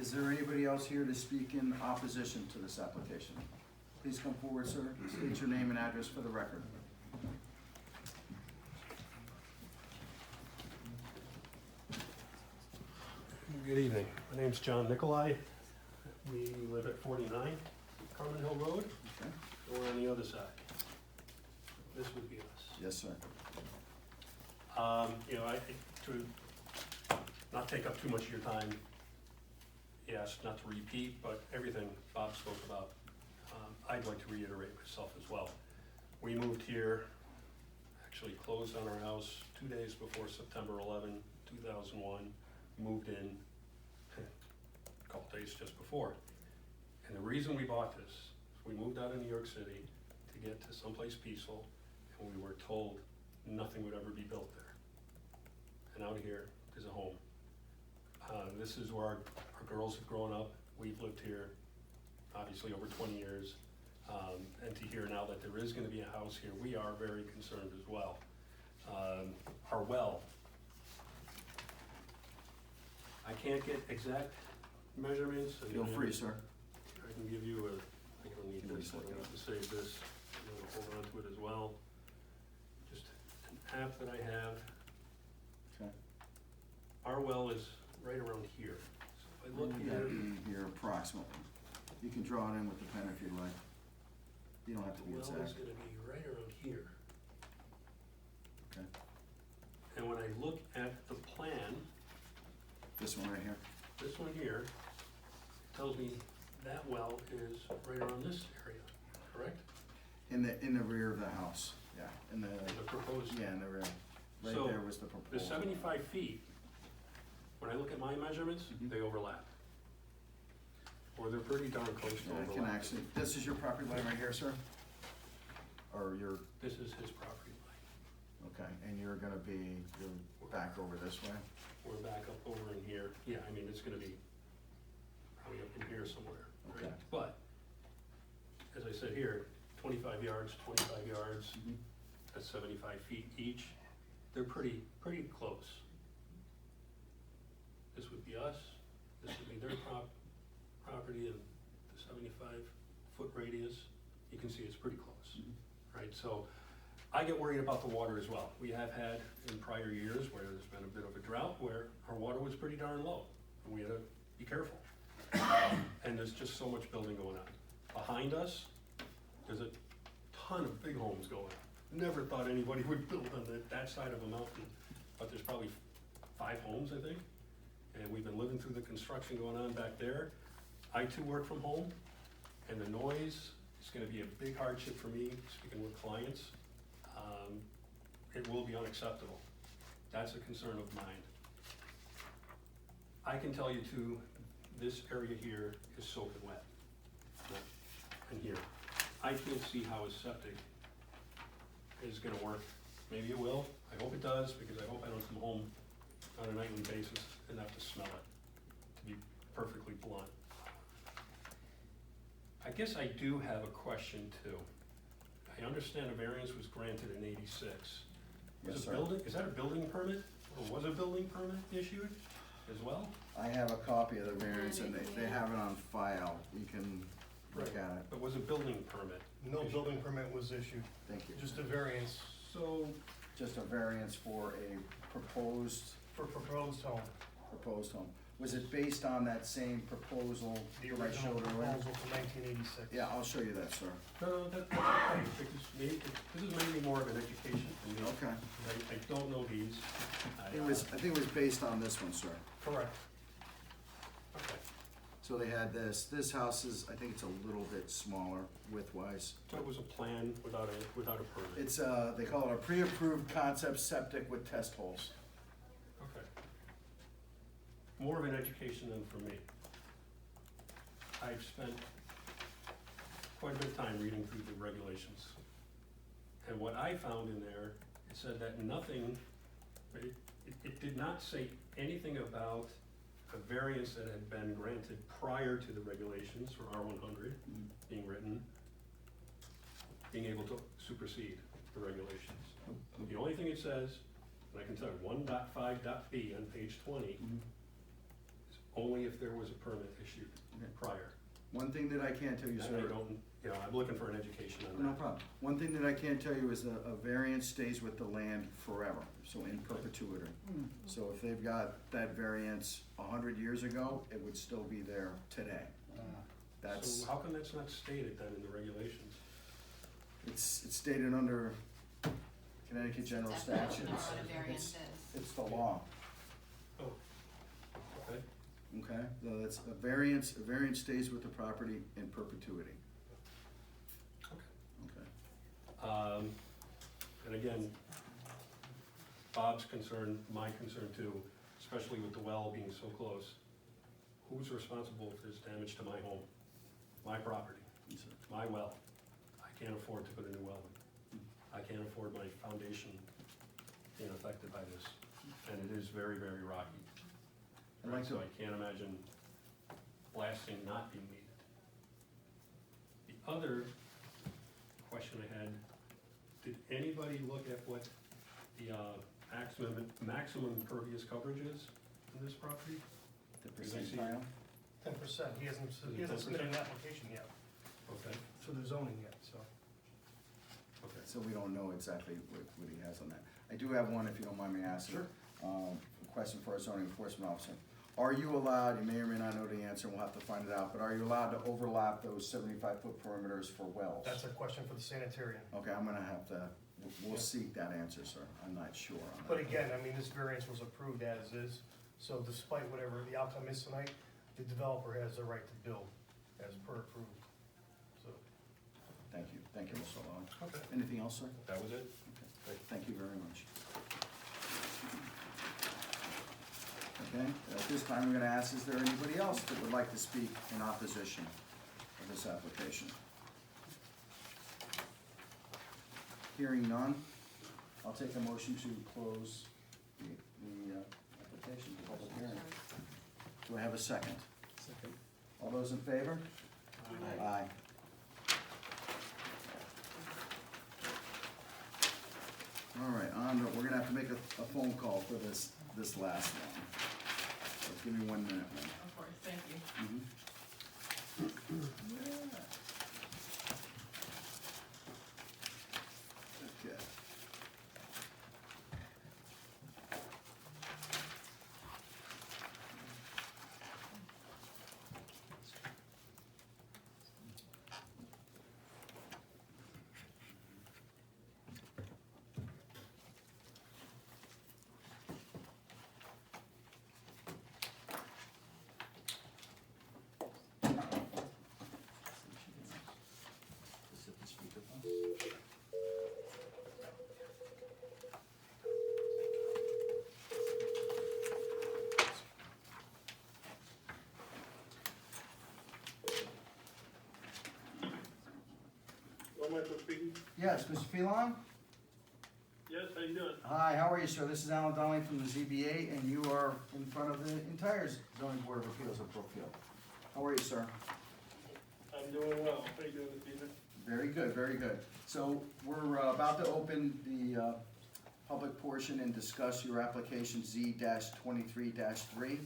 Is there anybody else here to speak in opposition to this application? Please come forward, sir. State your name and address for the record. Good evening. My name's John Nicolai. We live at 49 Carmen Hill Road. Okay. We're on the other side. This would be us. Yes, sir. To not take up too much of your time, yes, not to repeat, but everything Bob spoke about, I'd like to reiterate myself as well. We moved here, actually closed on our house 2 days before September 11, 2001, moved in a couple days just before. And the reason we bought this is we moved out of New York City to get to someplace peaceful, and we were told nothing would ever be built there. And out here is a home. This is where our girls have grown up. We've lived here obviously over 20 years. And to hear now that there is gonna be a house here, we are very concerned as well. Our well, I can't get exact measurements. Feel free, sir. I can give you I don't need this, I don't have to save this, I'm gonna hold on to it as well. Just an app that I have. Okay. Our well is right around here. So if I look That'd here, be here approximately. You can draw it in with the pen if you'd like. You don't have to the be well is exact. gonna be right around here. Okay. And when I look at the plan, This one right here. this one here, tells me that well is right around this area, correct? In the rear of the house, yeah, in the, The proposed. yeah, in the rear. Right So, there was the The proposal. 75 feet, when I look at my measurements, Mhm. they overlap. Or they're pretty darn close to Yeah, I overlap. can actually, this is your property line right here, sir? Or your, This is his property line. okay, and you're back over this way? We're back up over in here. Yeah, I mean, it's gonna be probably up in here somewhere, right? Okay. But, as I said here, 25 yards, 25 yards, Mhm. that's 75 feet each. They're pretty close. This would be us, this would be their property, and the 75-foot radius you can see it's pretty close, right? So I get worried about the water as well. We have had in prior years where there's been a bit of a drought where our water was pretty darn low, and we had to be careful. And there's just so much building going on. Behind us, there's a ton of big homes going on. Never thought anybody would build on that side of a mountain, but there's probably 5 homes, I think. And we've been living through the construction going on back there. I too work from home, and the noise is gonna be a big hardship for me, speaking with clients. It will be unacceptable. That's a concern of mine. I can tell you too, this area here is soaking wet. And here, I can't see how a septic is gonna work. Maybe it will, I hope it does, because I hope I don't come home on a nightly basis and have to smell it, to be perfectly blunt. I guess I do have a question too. I understand a variance was granted in '86. Yes, sir. Is that a building permit, or was a building permit issued as well? I have a copy of the variance and they have it on file. You can look at it. But was a building permit? No building permit was issued, Thank you. just a variance So, Just a variance for a proposed for proposed home. home. Was it based on that same proposal The that I original showed earlier? proposal from 1986. Yeah, I'll show you that, sir. no, that's okay, because this is maybe more of an education for me. Okay. I don't know these. I think it was based on this one, sir. Correct. Okay, So they had this house is, I think it's a little bit smaller width-wise. so it was a plan without a permit. It's they call it a pre-approved concept septic with test holes. Okay. More of an education than for me. I've spent quite a bit of time reading through the regulations. And what I found in there, it said that nothing, it did not say anything about a variance that had been granted prior to the regulations for R100 being written, being able to supersede the regulations. The only thing it says, and I can tell you, 1.5.b on page 20, is only if there was a permit issued prior. One thing that I can't tell you, And I sir. don't, I'm looking for an education on that. No problem. One thing that I can tell you is a variance stays with the land forever, so in perpetuity. So if they've got that variance 100 years ago, it would still be there today. That's, So how come that's not stated then in the regulations? it's stated under Connecticut General Definition Statutes. of what a variance is. It's the law, Oh, okay. okay? So that's a variance stays with the property in perpetuity. Okay. And again, Bob's concern, my concern too, especially with the well being so close. Who's responsible if there's damage to my home, my property, my well? I can't afford to put a new well in. I can't afford my foundation being affected by this, and it is very, very rocky. I'd like So to, I can't imagine blasting not being needed. The other question I had, did anybody look at what the maximum impervious coverage is in this property? the Because I see- percentile. 10%. He hasn't Is it submitted 10%? an application yet Okay, for the zoning yet, so. okay. So we don't know exactly what he has on that. I do have one, if you don't mind me asking. Sure. A question for our zoning enforcement officer. Are you allowed, you may or may not know the answer, we'll have to find it out, but are you allowed to overlap those 75-foot perimeters for wells? That's a question for the sanitarian. Okay, I'm gonna have to, we'll seek that answer, sir. I'm not sure on that. But again, I mean, this variance was approved as is, so despite whatever the outcome is tonight, the developer has the right to build as per approved, so. Thank you, Mr. Long. Okay. Anything else, sir? That was it? Okay, thank you very much. Okay, at this time, we're gonna ask, is there anybody else that would like to speak in opposition of this application? Hearing none, I'll take a motion to close the application, the public hearing. Do I have a second? Second. All those in favor? Aye. All right, we're gonna have to make a phone call for this last one. So give me 1 minute, man. Of course, thank you. speaking? Yes, Mr. Phelan? Yes, how you doing? Hi, how are you, sir? This is Alan Donnelly from the ZBA, and you are in front of the entire zoning board of appeals of Brookfield. How are you, sir? I'm doing well. How you doing this evening? Very good, very good. So we're about to open the public portion and discuss your application Z-23-3.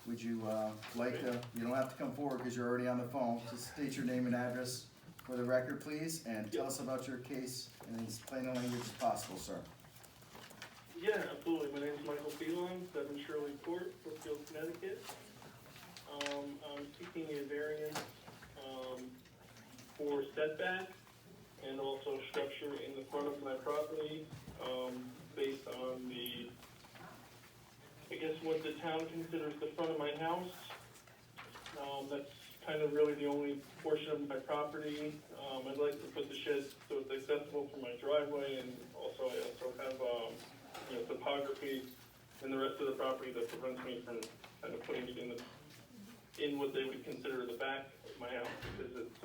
Would you like to, you don't have to come forward because you're already on the phone. Just state your name and address for the record, please, and tell us about your case in as plain a language as possible, sir. Yeah, absolutely. My name is Michael Phelan, 7 Shirley Court, Brookfield, Connecticut. I'm seeking a variance for setback and also structure in the front of my property, based on the, I guess what the town considers the front of my house. That's kind of really the only portion of my property. I'd like to put the shed so it's accessible for my driveway, and also I also have, topography in the rest of the property that prevents me from kind of putting it in what they would consider the back of my house, because it's,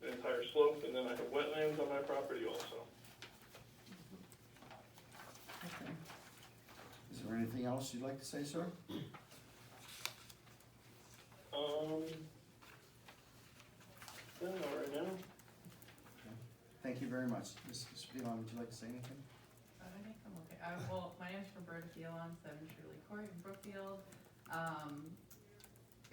an entire slope, and then I have wetlands on my property also. Okay. Is there anything else you'd like to say, sir? No, not right now. Okay. Thank you very much. Ms. Phelan, would you like to say anything? I think I'm okay. Well, my name is Roberta Phelan, 7 Shirley Court in Brookfield.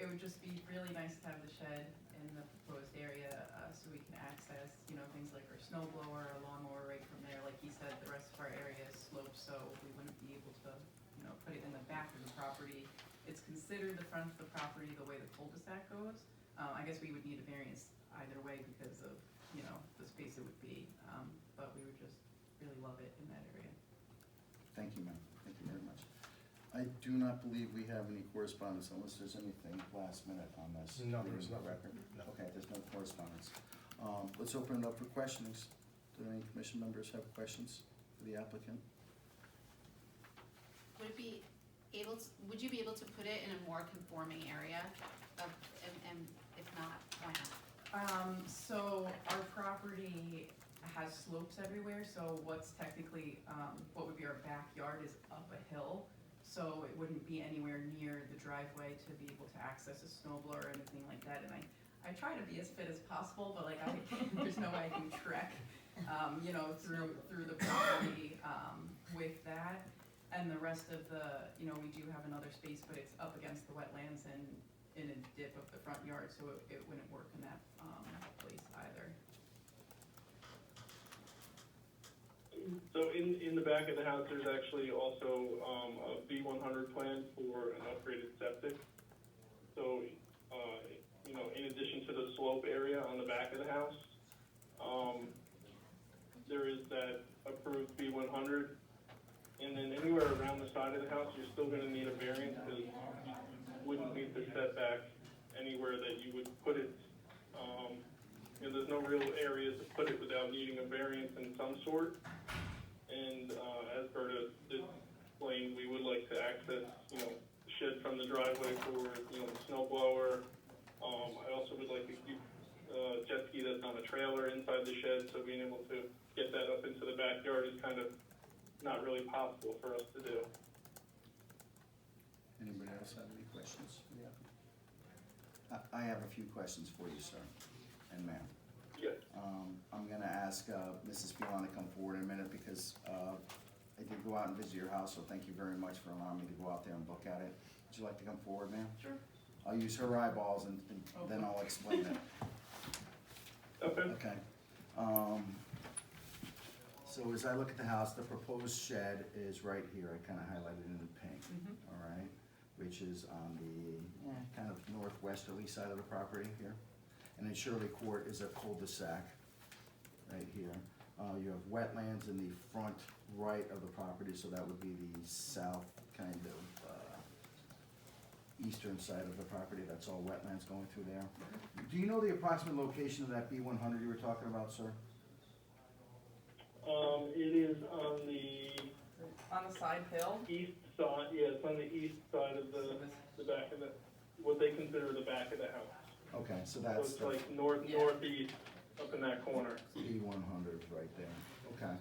It would just be really nice to have the shed in the proposed area, so we can access, things like our snow blower, our lawnmower right from there. Like he said, the rest of our area is sloped, so we wouldn't be able to, put it in the back of the property. It's considered the front of the property the way the cul-de-sac goes. I guess we would need a variance either way because of, the space it would be. But we would just really love it in that area. Thank you, ma'am. Thank you very much. I do not believe we have any correspondence unless there's anything last minute on this. No, there's no nothing. record. No. Okay, there's no correspondence. Let's open it up for questionings. Do any commission members have questions for the applicant? Would you be able to put it in a more conforming area and if not, why not? So our property has slopes everywhere, so what's technically, what would be our backyard is up a hill. So it wouldn't be anywhere near the driveway to be able to access a snow blower or anything like that. And I try to be as fit as possible, but there's no way I can trek, through the property, with that. And the rest of the, we do have another space, but it's up against the wetlands and in a dip of the front yard, so it wouldn't work in that, place either. So in the back of the house, there's actually also, a B100 plan for an upgraded septic. So, in addition to the slope area on the back of the house, there is that approved B100. And then anywhere around the side of the house, you're still gonna need a variance because you wouldn't meet the setback anywhere that you would put it. There's no real area to put it without needing a variance in some sort. And, as Berta did explain, we would like to access, the shed from the driveway for, the snow blower. I also would like to keep, jet ski that's on a trailer inside the shed, so being able to get that up into the backyard is kind of not really possible for us to do. Anybody else have any questions for the applicant? I have a few questions for you, sir and ma'am. Yes. I'm gonna ask Mrs. Phelan to come forward in a minute because I did go out and visit your house, so thank you very much for allowing me to go out there and look at it. Would you like to come forward, ma'am? Sure. I'll use her eyeballs and then I'll explain it. Okay. Okay. So as I look at the house, the proposed shed is right here. I kinda highlighted it in pink, all right? Which is on the kind of northwesterly side of the property here. And then Shirley Court is a cul-de-sac right here. You have wetlands in the front right of the property, so that would be the south kind of eastern side of the property. That's all wetlands going through there. Do you know the approximate location of that B100 you were talking about, sir? It is on On the side hill? east side, yeah, it's on the east side of the back of the, what they consider the back of the house. Okay, so So that's it's the, like northeast up in that corner. P100 right there, okay.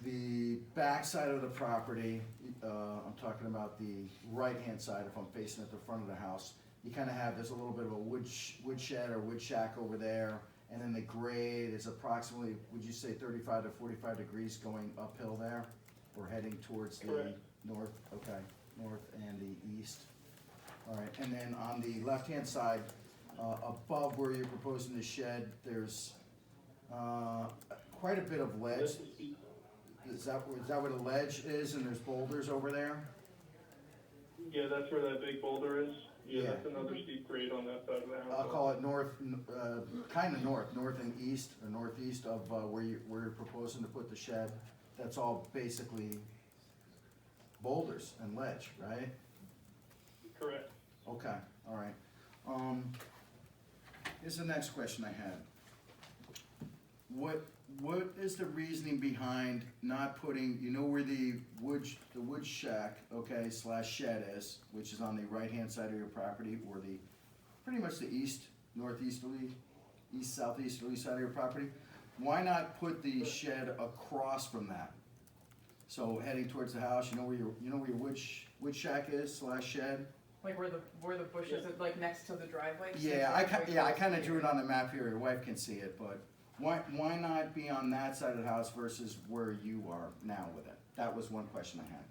The back side of the property, I'm talking about the right-hand side, if I'm facing at the front of the house, you kinda have, there's a little bit of a wood shed or wood shack over there, and then the grade is approximately, would you say 35 to 45 degrees going uphill there? Or heading towards the Correct. north, okay, north and the east. All right, and then on the left-hand side, above where you're proposing the shed, there's quite a bit of ledge. Is that where the ledge is, and there's boulders over there? Yeah, that's where that big boulder is. Yeah, Yeah. that's another steep grade on that side of the house. I'll call it north, kinda north and east, or northeast of where you're proposing to put the shed. That's all basically boulders and ledge, right? Correct. Okay, all right. Here's the next question I had. What is the reasoning behind not putting, you know where the wood shack, okay, / shed is, which is on the right-hand side of your property, or the, pretty much the northeasterly, southeasterly side of your property? Why not put the shed across from that? So heading towards the house, you know where your wood shack is / shed? Like where the bushes, like next to the driveway? Yeah, I kinda drew it on the map here, your wife can see it, but why not be on that side of the house versus where you are now with it? That was one question I had.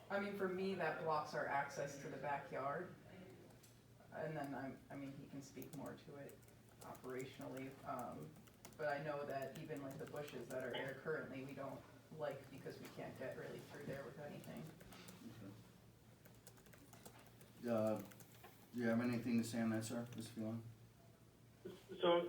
I mean, for me, that blocks our access to the backyard. And then he can speak more to it operationally. But I know that even like the bushes that are there currently, we don't like because we can't get really through there with anything. Do you have anything to say on that, sir, Mr. Phelan? So,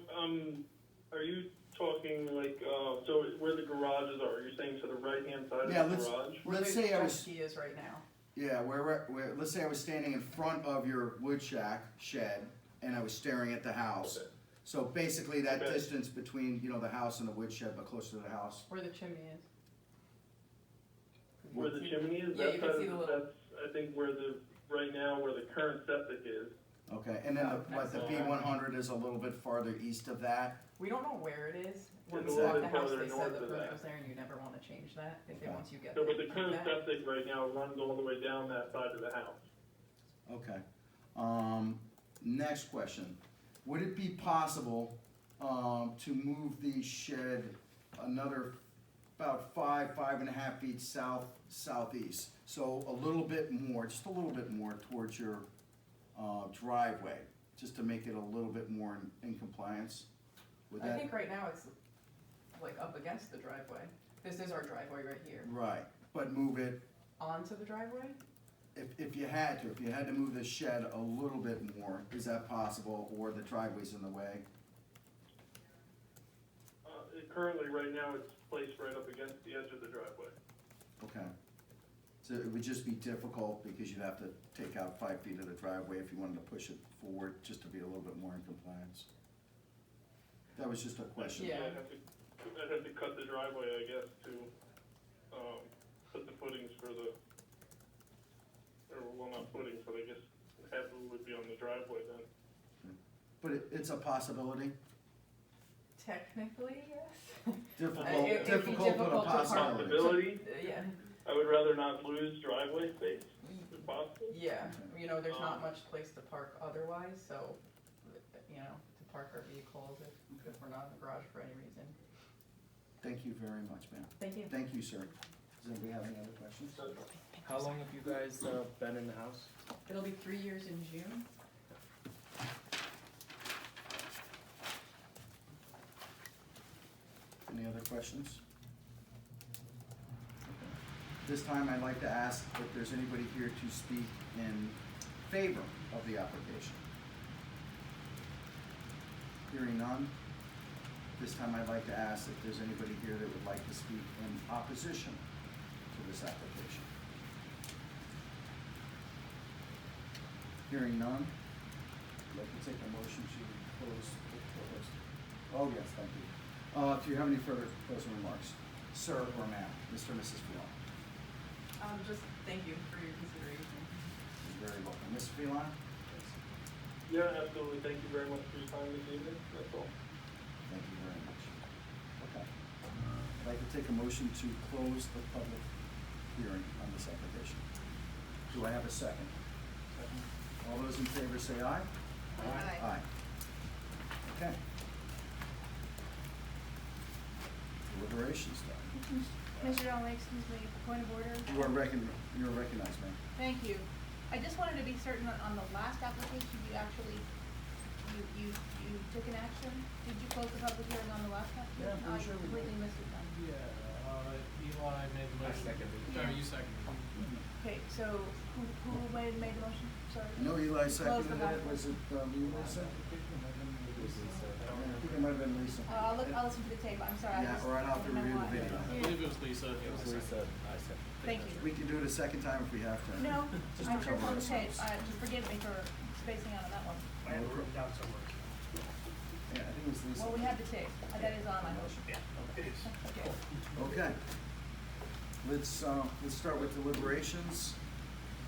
are you talking like, so where the garages are? You're saying to the right-hand side Yeah, of the garage? let's say I was, He is right now. yeah, let's say I was standing in front of your wood shack shed, and I was staring at the house. Okay. So basically that Okay. distance between, the house and the wood shed, but closer to the house. Where the chimney is. Where the chimney is? Yeah, you can see the little- That's, I think, right now, where the current septic is. Okay, and then the B100 is a little bit farther east of that? We don't know where it is. When It's we a bought little the bit house, further they north said the of permit that. was there and you never wanna change that. They say Okay. once you get No, there. but the you current do that. septic right now runs all the way down that side of the house. Okay. Next question. Would it be possible, to move the shed another about 5.5 feet southeast? So a little bit more, just a little bit more towards your, driveway, just to make it a little bit more in compliance? Would I that? think right now it's like up against the driveway. This is our driveway right here. Right, but move it, Onto the driveway? if you had to move the shed a little bit more, is that possible, or the driveway's in the way? Currently, right now, it's placed right up against the edge of the driveway. Okay. So it would just be difficult because you'd have to take out 5 feet of the driveway if you wanted to push it forward, just to be a little bit more in compliance. That was just a question. Yeah. I'd have to cut the driveway, I guess, to, put the footings for not footings, but I guess half of it would be on the driveway then. But it's a possibility? Technically, yes. Difficult, It'd be difficult, but a difficult to park. possibility. Possibility, Yeah, I would rather not lose driveway space, if possible. yeah, there's not much place to park otherwise, so, to park our vehicles if we're not in the garage for any reason. Thank you very much, ma'am. Thank you. Thank you, sir. Does anybody have any other questions? How long have you guys been in the house? It'll be 3 years in June. Any other questions? This time I'd like to ask if there's anybody here to speak in favor of the application. Hearing none, this time I'd like to ask if there's anybody here that would like to speak in opposition to this application. Hearing none, I'd like to take a motion to close. Oh, yes, thank you. Do you have any further closing remarks? Sir or ma'am, Mr. or Mrs. Phelan? Just thank you for your consideration. You're very welcome. Mr. Phelan? Yeah, absolutely. Thank you very much for your time this evening. That's all. Thank you very much. Okay. I'd like to take a motion to close the public hearing on this application. Do I have a second? All those in favor say aye. Aye. Aye. Okay. Deliberations done. Mr. Donnelly, excuse me, point of order. You are recognized, ma'am. Thank you. I just wanted to be certain that on the last application, you actually, you took an action? Did you close the public hearing on the last application? Yeah, I'm pretty sure we I completely missed it then. Yeah, Eli made the motion. seconded. Or you seconded. Okay, so who made the motion? Sorry. I know Eli Close the seconded it. public- Was it you, Lisa? I think it might have been Lisa. I'll listen to the tape, I'm sorry. Yeah, or I'd have to review the video. I believe it was Lisa. Thank you. We can do it a second time if we have to. No, Just I'm to sure it's cover on the tape, ourselves. just forgive me for spacing out on that one. I have it written down somewhere. Yeah, I think it was Lisa. Well, we have the tape, that is on my motion. Yeah, it is. Okay. Okay. Let's start with deliberations.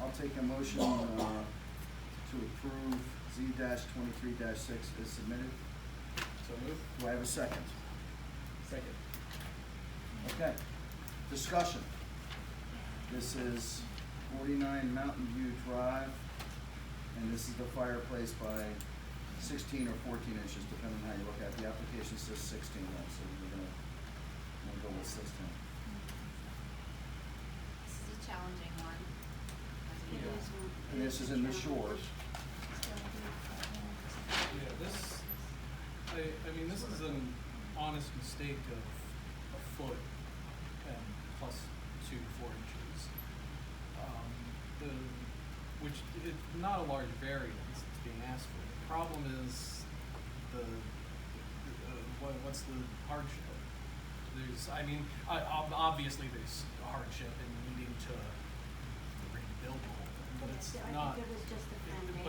I'll take a motion, to approve Z-23-6 as submitted. So moved. Do I have a second? Second. Okay. Discussion. This is 49 Mountain View Drive, and this is the fireplace by 16 or 14 inches, depending on how you look at it. The application says 16, though, so we're gonna go with 16. This is a challenging one. It is one. And this is in the shores. Yeah, I mean, this is an honest mistake of a foot and plus 2 to 4 inches. Which is not a large variance that's being asked for. The problem is what's the hardship? Obviously there's a hardship in needing to rebuild the whole thing, but it's not. I think it was just the foundation.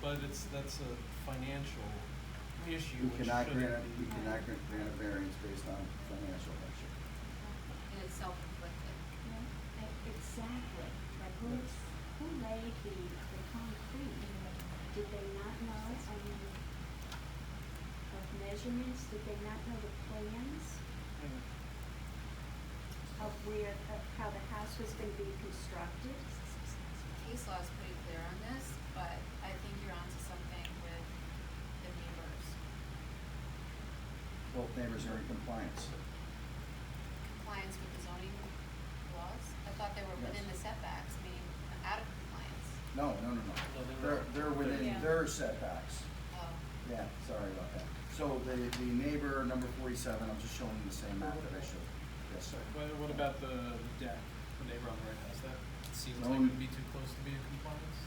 But it's that's a financial issue We which cannot shouldn't grant, be. we cannot grant a variance based on financial hardship. And it's self-inflicted. Exactly, like who laid the concrete? Did they not know, of measurements, did they not know the plans of how the house was gonna be constructed? Case law is pretty clear on this, but I think you're onto something with the neighbors. Both neighbors are in compliance. Compliance with the zoning laws? I thought they were Yes. within the setbacks, meaning out of compliance. No. They're within Yeah. their setbacks. Oh, Yeah, sorry about that. So the neighbor, number 47, I'm just showing you the same map that I showed. Yes, sir. What about the deck, the neighbor on the right house? That seems like it would be too close to be in compliance.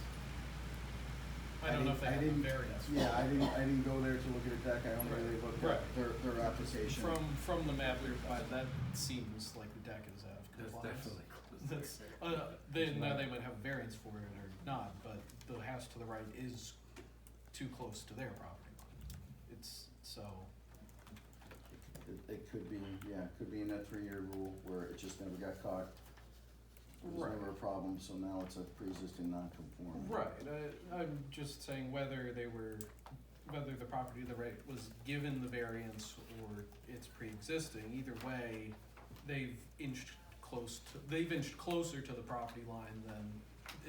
I don't know if they have a variance. Yeah, I didn't go there to look at a deck, I only really looked at Right. their application. From the map we were provided, that seems like the deck is out of compliance. That's, they might have a variance for it or not, but the house to the right is too close to their property line. It's, so, It could be, yeah, it could be in that 3-year rule where it just never got caught. It was Right. never a problem, so now it's a pre-existing non-conforming. right, I'm just saying whether the property to the right was given the variance or it's pre-existing, either way, they've inched closer to the property line than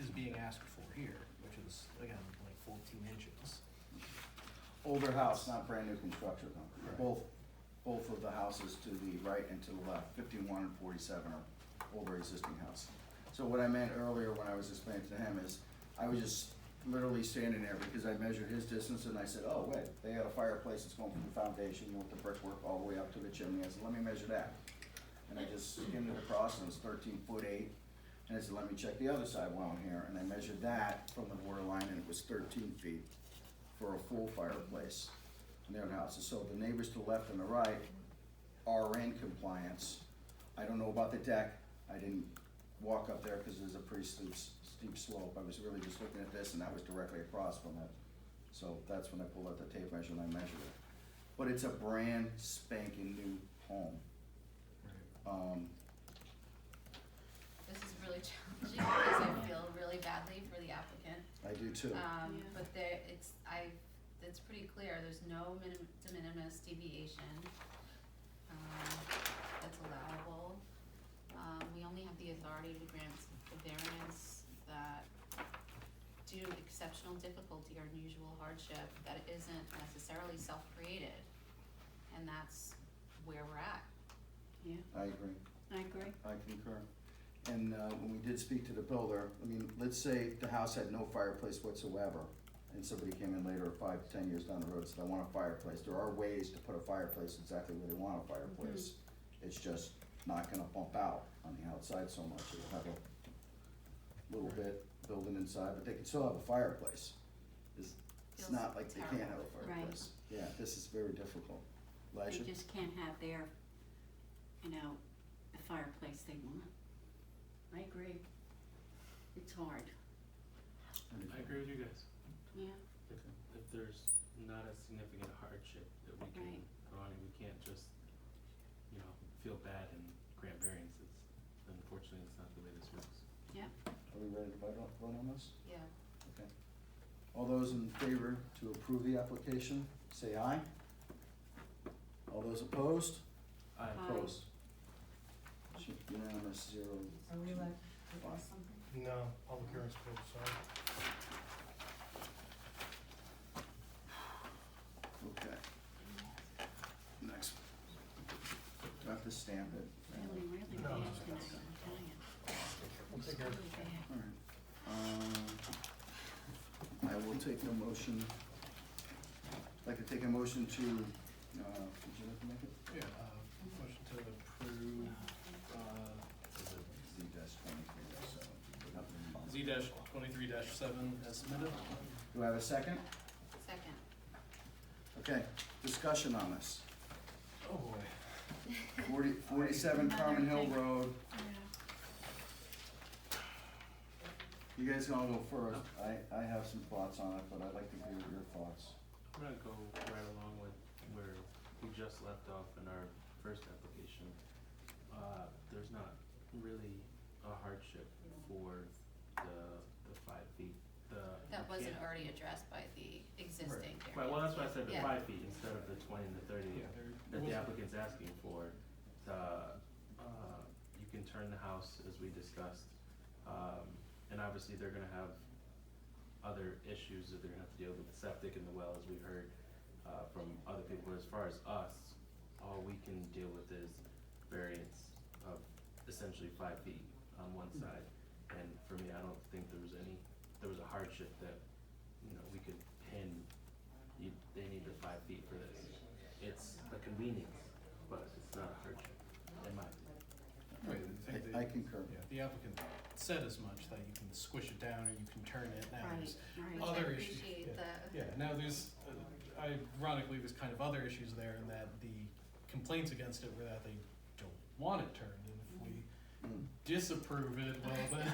is being asked for here, which is, again, like 14 inches. Older house, not brand new construction though. Both of the houses to the right and to the left, 51 and 47 are older existing house. So what I meant earlier when I was explaining to him is, I was just literally standing there because I measured his distance and I said, oh, wait, they had a fireplace that's going from the foundation with the brickwork all the way up to the chimney. I said, let me measure that. And I just skimmed it across and it's 13'8". And I said, let me check the other side while I'm here. And I measured that from the border line and it was 13 feet for a full fireplace in their houses. So the neighbors to the left and the right are in compliance. I don't know about the deck. I didn't walk up there because there's a pretty steep slope. I was really just looking at this and that was directly across from it. So that's when I pulled out the tape measure and I measured it. But it's a brand spanking new home. this is really challenging because I feel really badly for the applicant. I do too. Yeah. But it's pretty clear, there's no de minimis deviation, that's allowable. We only have the authority to grant the variance that due to exceptional difficulty or unusual hardship that isn't necessarily self-created, and that's where we're at. Yeah, I agree. I agree. I concur. And when we did speak to the builder, I mean, let's say the house had no fireplace whatsoever, and somebody came in later, 5 to 10 years down the road, and said, I want a fireplace. There are ways to put a fireplace exactly where they want a fireplace. It's just not gonna bump out on the outside so much. It'll have a little bit building inside, but they can still have a fireplace. It's Feels not like they can't have terrible. a fireplace. Yeah, this is very difficult. They Elijah? just can't have their, the fireplace they want. I agree. It's hard. I agree with you guys. Yeah, If there's not a significant hardship that we can Right. put on it, we can't just, feel bad and grant variances. Unfortunately, it's not the way this works. yeah. Are we ready to vote on this? Yeah. Okay. All those in favor to approve the application, say aye. All those opposed? Aye. Opposed. Unanimous, 0. Are we allowed to do something? No, public hearing's closed, sorry. Okay. Next. Do I have to stamp it? Really, really No, bad, it's things, just- I'm telling you. We'll take care of it. Really bad. All right. I will take a motion, I'd like to take a motion to, would you like to make it? Yeah, motion to approve, Z-23-7 as submitted. Do I have a second? Second. Okay, discussion on this. Oh, boy. 47 Carmen Hill Road. You guys can all go first. I have some thoughts on it, but I'd like to hear your thoughts. I'm gonna go right along with where we just left off in our first application. There's not really a hardship for the 5 feet. That wasn't already addressed by the existing variance. Right, well, that's why I said the Yeah. 5 feet instead of the 20 and the 30 Yeah, there that the wasn't- applicant's asking for. You can turn the house as we discussed. And obviously they're gonna have other issues that they're gonna have to deal with the septic and the well, as we heard, from other people. But as far as us, all we can deal with is variance of essentially 5 feet on one side. And for me, I don't think there was a hardship that, we could pin, they need the 5 feet for this. It's a convenience, but it's not a hardship, in my opinion. Right, I think I concur. Yeah, the applicant said as much, that you can squish it down or you can turn it. Now there's Right. Which I other issues. appreciate Yeah, now there's, ironically, there's kind of other issues there in that the complaints against it were that they don't want it turned. And if we Mm. disapprove it, well then,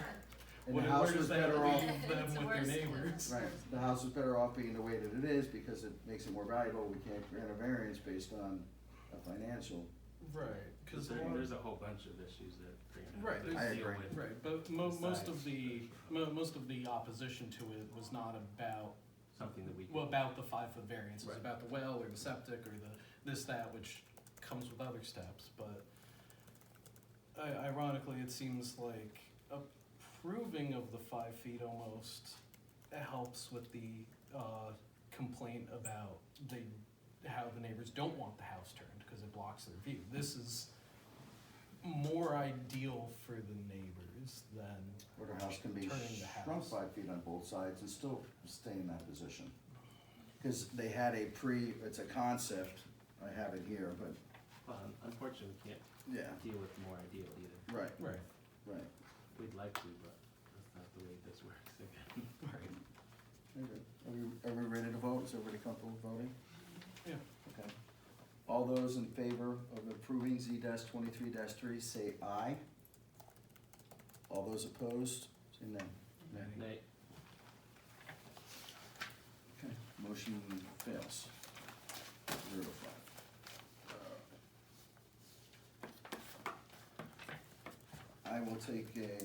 And where the house does was that better off, leave It's them a with their worse- neighbors? right, the house is better off being the way that it is because it makes it more valuable. We can't grant a variance based on a financial. Right, cause There's a whole bunch of issues that they're gonna Right, have to I deal agree. with. right, but most of the opposition to it was not about, Something that we can. well, about the 5-foot variance. It was Right. about the well or the septic or this, that, which comes with other steps, but ironically, it seems like approving of the 5 feet almost helps with the complaint about how the neighbors don't want the house turned because it blocks their view. This is more ideal for the neighbors than Where the house can be turning the shrunk house. 5 feet on both sides and still stay in that position. Cause they had it's a concept, I have it here, but, Well, unfortunately, we can't yeah, deal with more ideal either. right, Right, right. We'd like to, but that's not the way this works again. right. Are we ready to vote? Is everybody comfortable with voting? Yeah. Okay. All those in favor of approving Z-23-3, say aye. All those opposed, say nay. Nate, Okay, motion fails. 0 to 5. I will take a,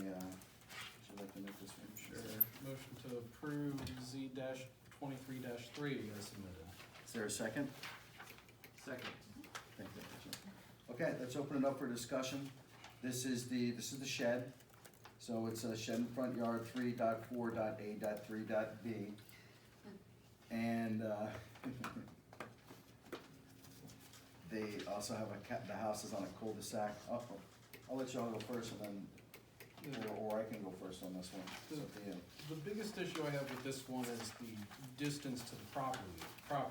would like to make this one? Sure. Motion to approve Z-23-3 as submitted. Is there a second? Second. Thank you. Okay, let's open it up for discussion. This is the shed. So it's a shed in front yard 3.4.A.3.B. And, they also have the house is on a cul-de-sac. I'll let y'all go first and then, or I can go first on this one. It's up to you. The biggest issue I have with this one is the distance to the property line.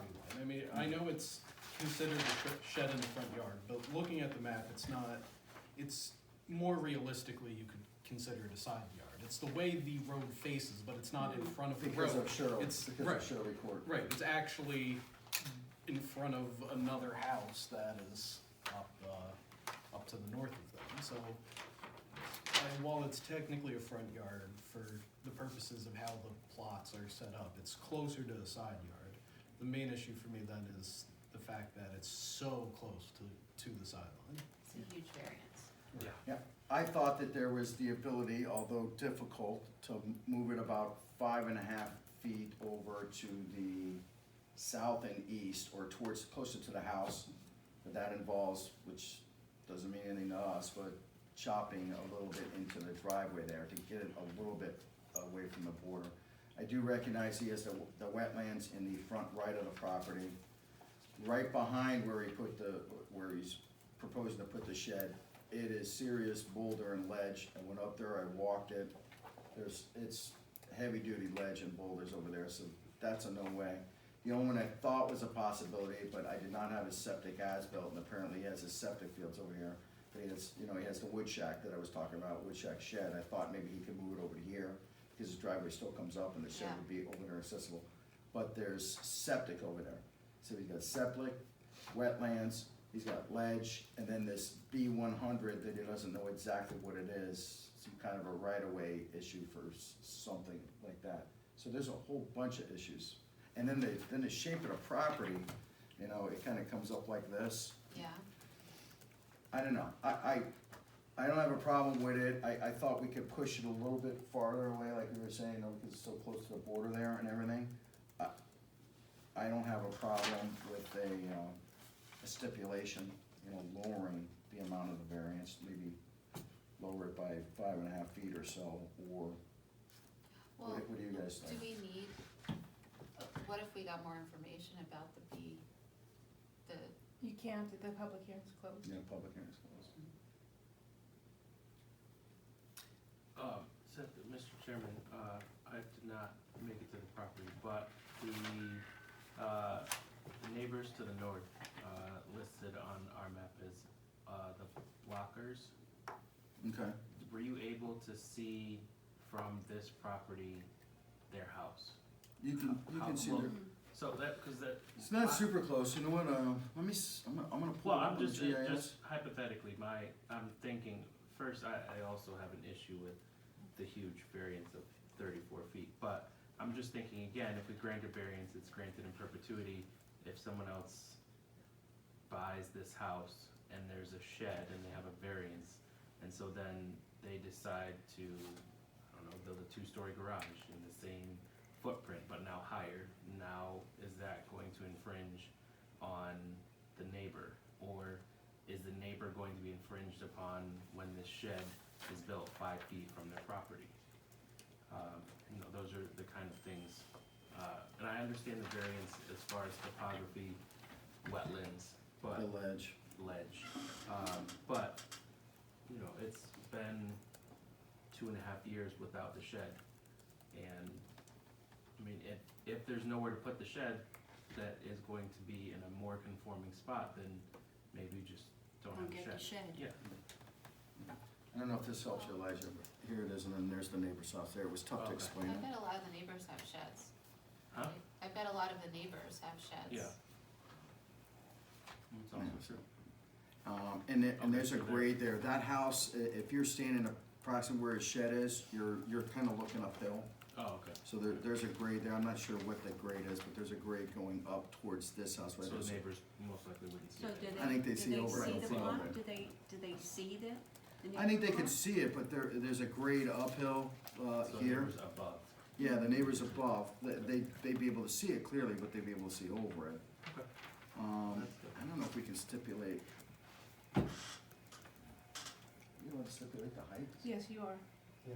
I mean, I know it's considered a shed in the front yard, but looking at the map, it's not, it's more realistically, you could consider it a side yard. It's the way the road faces, but it's not in front of the road. Because of Shirley, It's, because right, of Shirley Court. right, it's actually in front of another house that is up to the north of them, so while it's technically a front yard, for the purposes of how the plots are set up, it's closer to the side yard. The main issue for me then is the fact that it's so close to the sideline. It's a huge variance. Yeah, I thought that there was the ability, although difficult, to move it about 5.5 feet over to the south and east, or towards, closer to the house. But that involves, which doesn't mean anything to us, but chopping a little bit into the driveway there to get it a little bit away from the border. I do recognize he has the wetlands in the front right of the property. Right behind where he's proposing to put the shed, it is serious boulder and ledge. I went up there, I walked it. It's heavy duty ledge and boulders over there, so that's a no way. The only one I thought was a possibility, but I did not have his septic as-built, and apparently he has his septic fields over here. But he has, he has the wood shack that I was talking about, wood shack shed. I thought maybe he could move it over to here, because his driveway still comes up and the shed would be over there accessible. But there's septic over there. So he's got septic, wetlands, he's got ledge, and then this B100 that he doesn't know exactly what it is, some kind of a right-of-way issue for something like that. So there's a whole bunch of issues. And then the shape of the property, it kind of comes up like this. Yeah. I don't know, I don't have a problem with it. I thought we could push it a little bit farther away, like we were saying, because it's so close to the border there and everything. I don't have a problem with a stipulation, lowering the amount of the variance, maybe lower it by 5.5 feet or so, or Well, what do you guys do think? we need, what if we got more information about the You can't, the public hearing's closed. Yeah, public hearings closed. Mr. Chairman, I did not make it to the property, but the neighbors to the north, listed on our map as, the Lockers. Okay. Were you able to see from this property their house? You can see clo- there. So cause that. It's not super close, you know what, I'm gonna pull Well, it up I'm on just GIS. hypothetically, I'm thinking, first, I also have an issue with the huge variance of 34 feet, but I'm just thinking, again, if we grant a variance, it's granted in perpetuity. If someone else buys this house and there's a shed and they have a variance, and so then they decide to, build a 2-story garage in the same footprint, but now higher, now is that going to infringe on the neighbor? Or is the neighbor going to be infringed upon when this shed is built 5 feet from their property? Those are the kind of things, and I understand the variance as far as topography, wetlands, but. The ledge. But, it's been 2.5 years without the shed. And, if there's nowhere to put the shed that is going to be in a more conforming spot, then maybe we just don't have a shed. Don't get the shed. Yeah. I don't know if this helps you, Elijah, but here it is, and then there's the neighbor's house there. It was tough to Okay. explain I it. bet a lot of the neighbors have sheds. Huh? I bet a lot of the neighbors have sheds. Yeah. It's Yeah, awesome. sure. And there's a grade there. That house, if you're standing approximately where his shed is, you're kind of looking uphill. Oh, okay. So there's a grade there. I'm not sure what the grade is, but there's a grade going up towards this house right So there. the neighbors most likely wouldn't see So it. do I think they they, see do over they it. see the I don't block? think Do they see that? The I think they neighbor can are? see it, but there's a grade uphill, So here. neighbors above. Yeah, the neighbors above, they'd be able to see it clearly, but they'd be able to see over it. Okay. Um, That's good. I don't know if we can stipulate. You want to stipulate the height? Yes, you are. Yeah.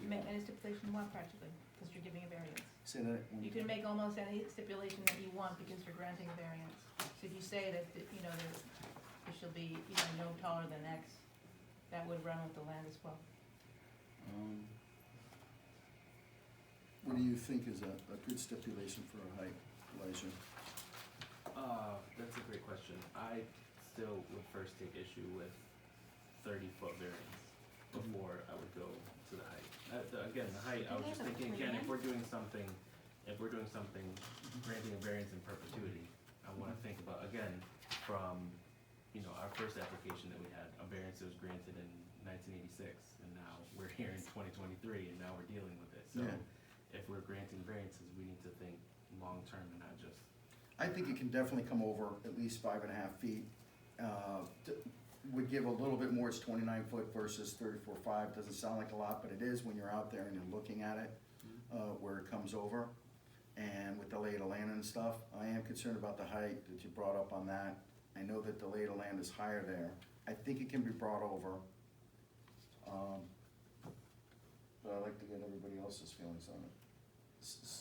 You make any stipulation you want practically, because you're giving a variance. Say that. You can make almost any stipulation that you want because you're granting a variance. So if you say that, you know, that it shall be, you know, no taller than X, that would run with the land as well. What do you think is a good stipulation for a height, Elijah? That's a great question. I still would first take issue with 30-foot variance before I would go to the height. Again, the height, I was Do they just have a thinking, again, if plan? we're doing something, granting a variance in perpetuity, I wanna think about, again, from, you know, our first application that we had, a variance that was granted in 1986, and now we're here in 2023, and now we're dealing with it. So, Yeah. if we're granting variances, we need to think long-term and not just, I think it can definitely come over at least 5.5 feet. Would give a little bit more, it's 29 foot versus 34.5, doesn't sound like a lot, but it is when you're out there and you're looking at it, where it comes over. And with the lay of the land and stuff, I am concerned about the height that you brought up on that. I know that the lay of the land is higher there. I think it can be brought over. But I'd like to get everybody else's feelings on it.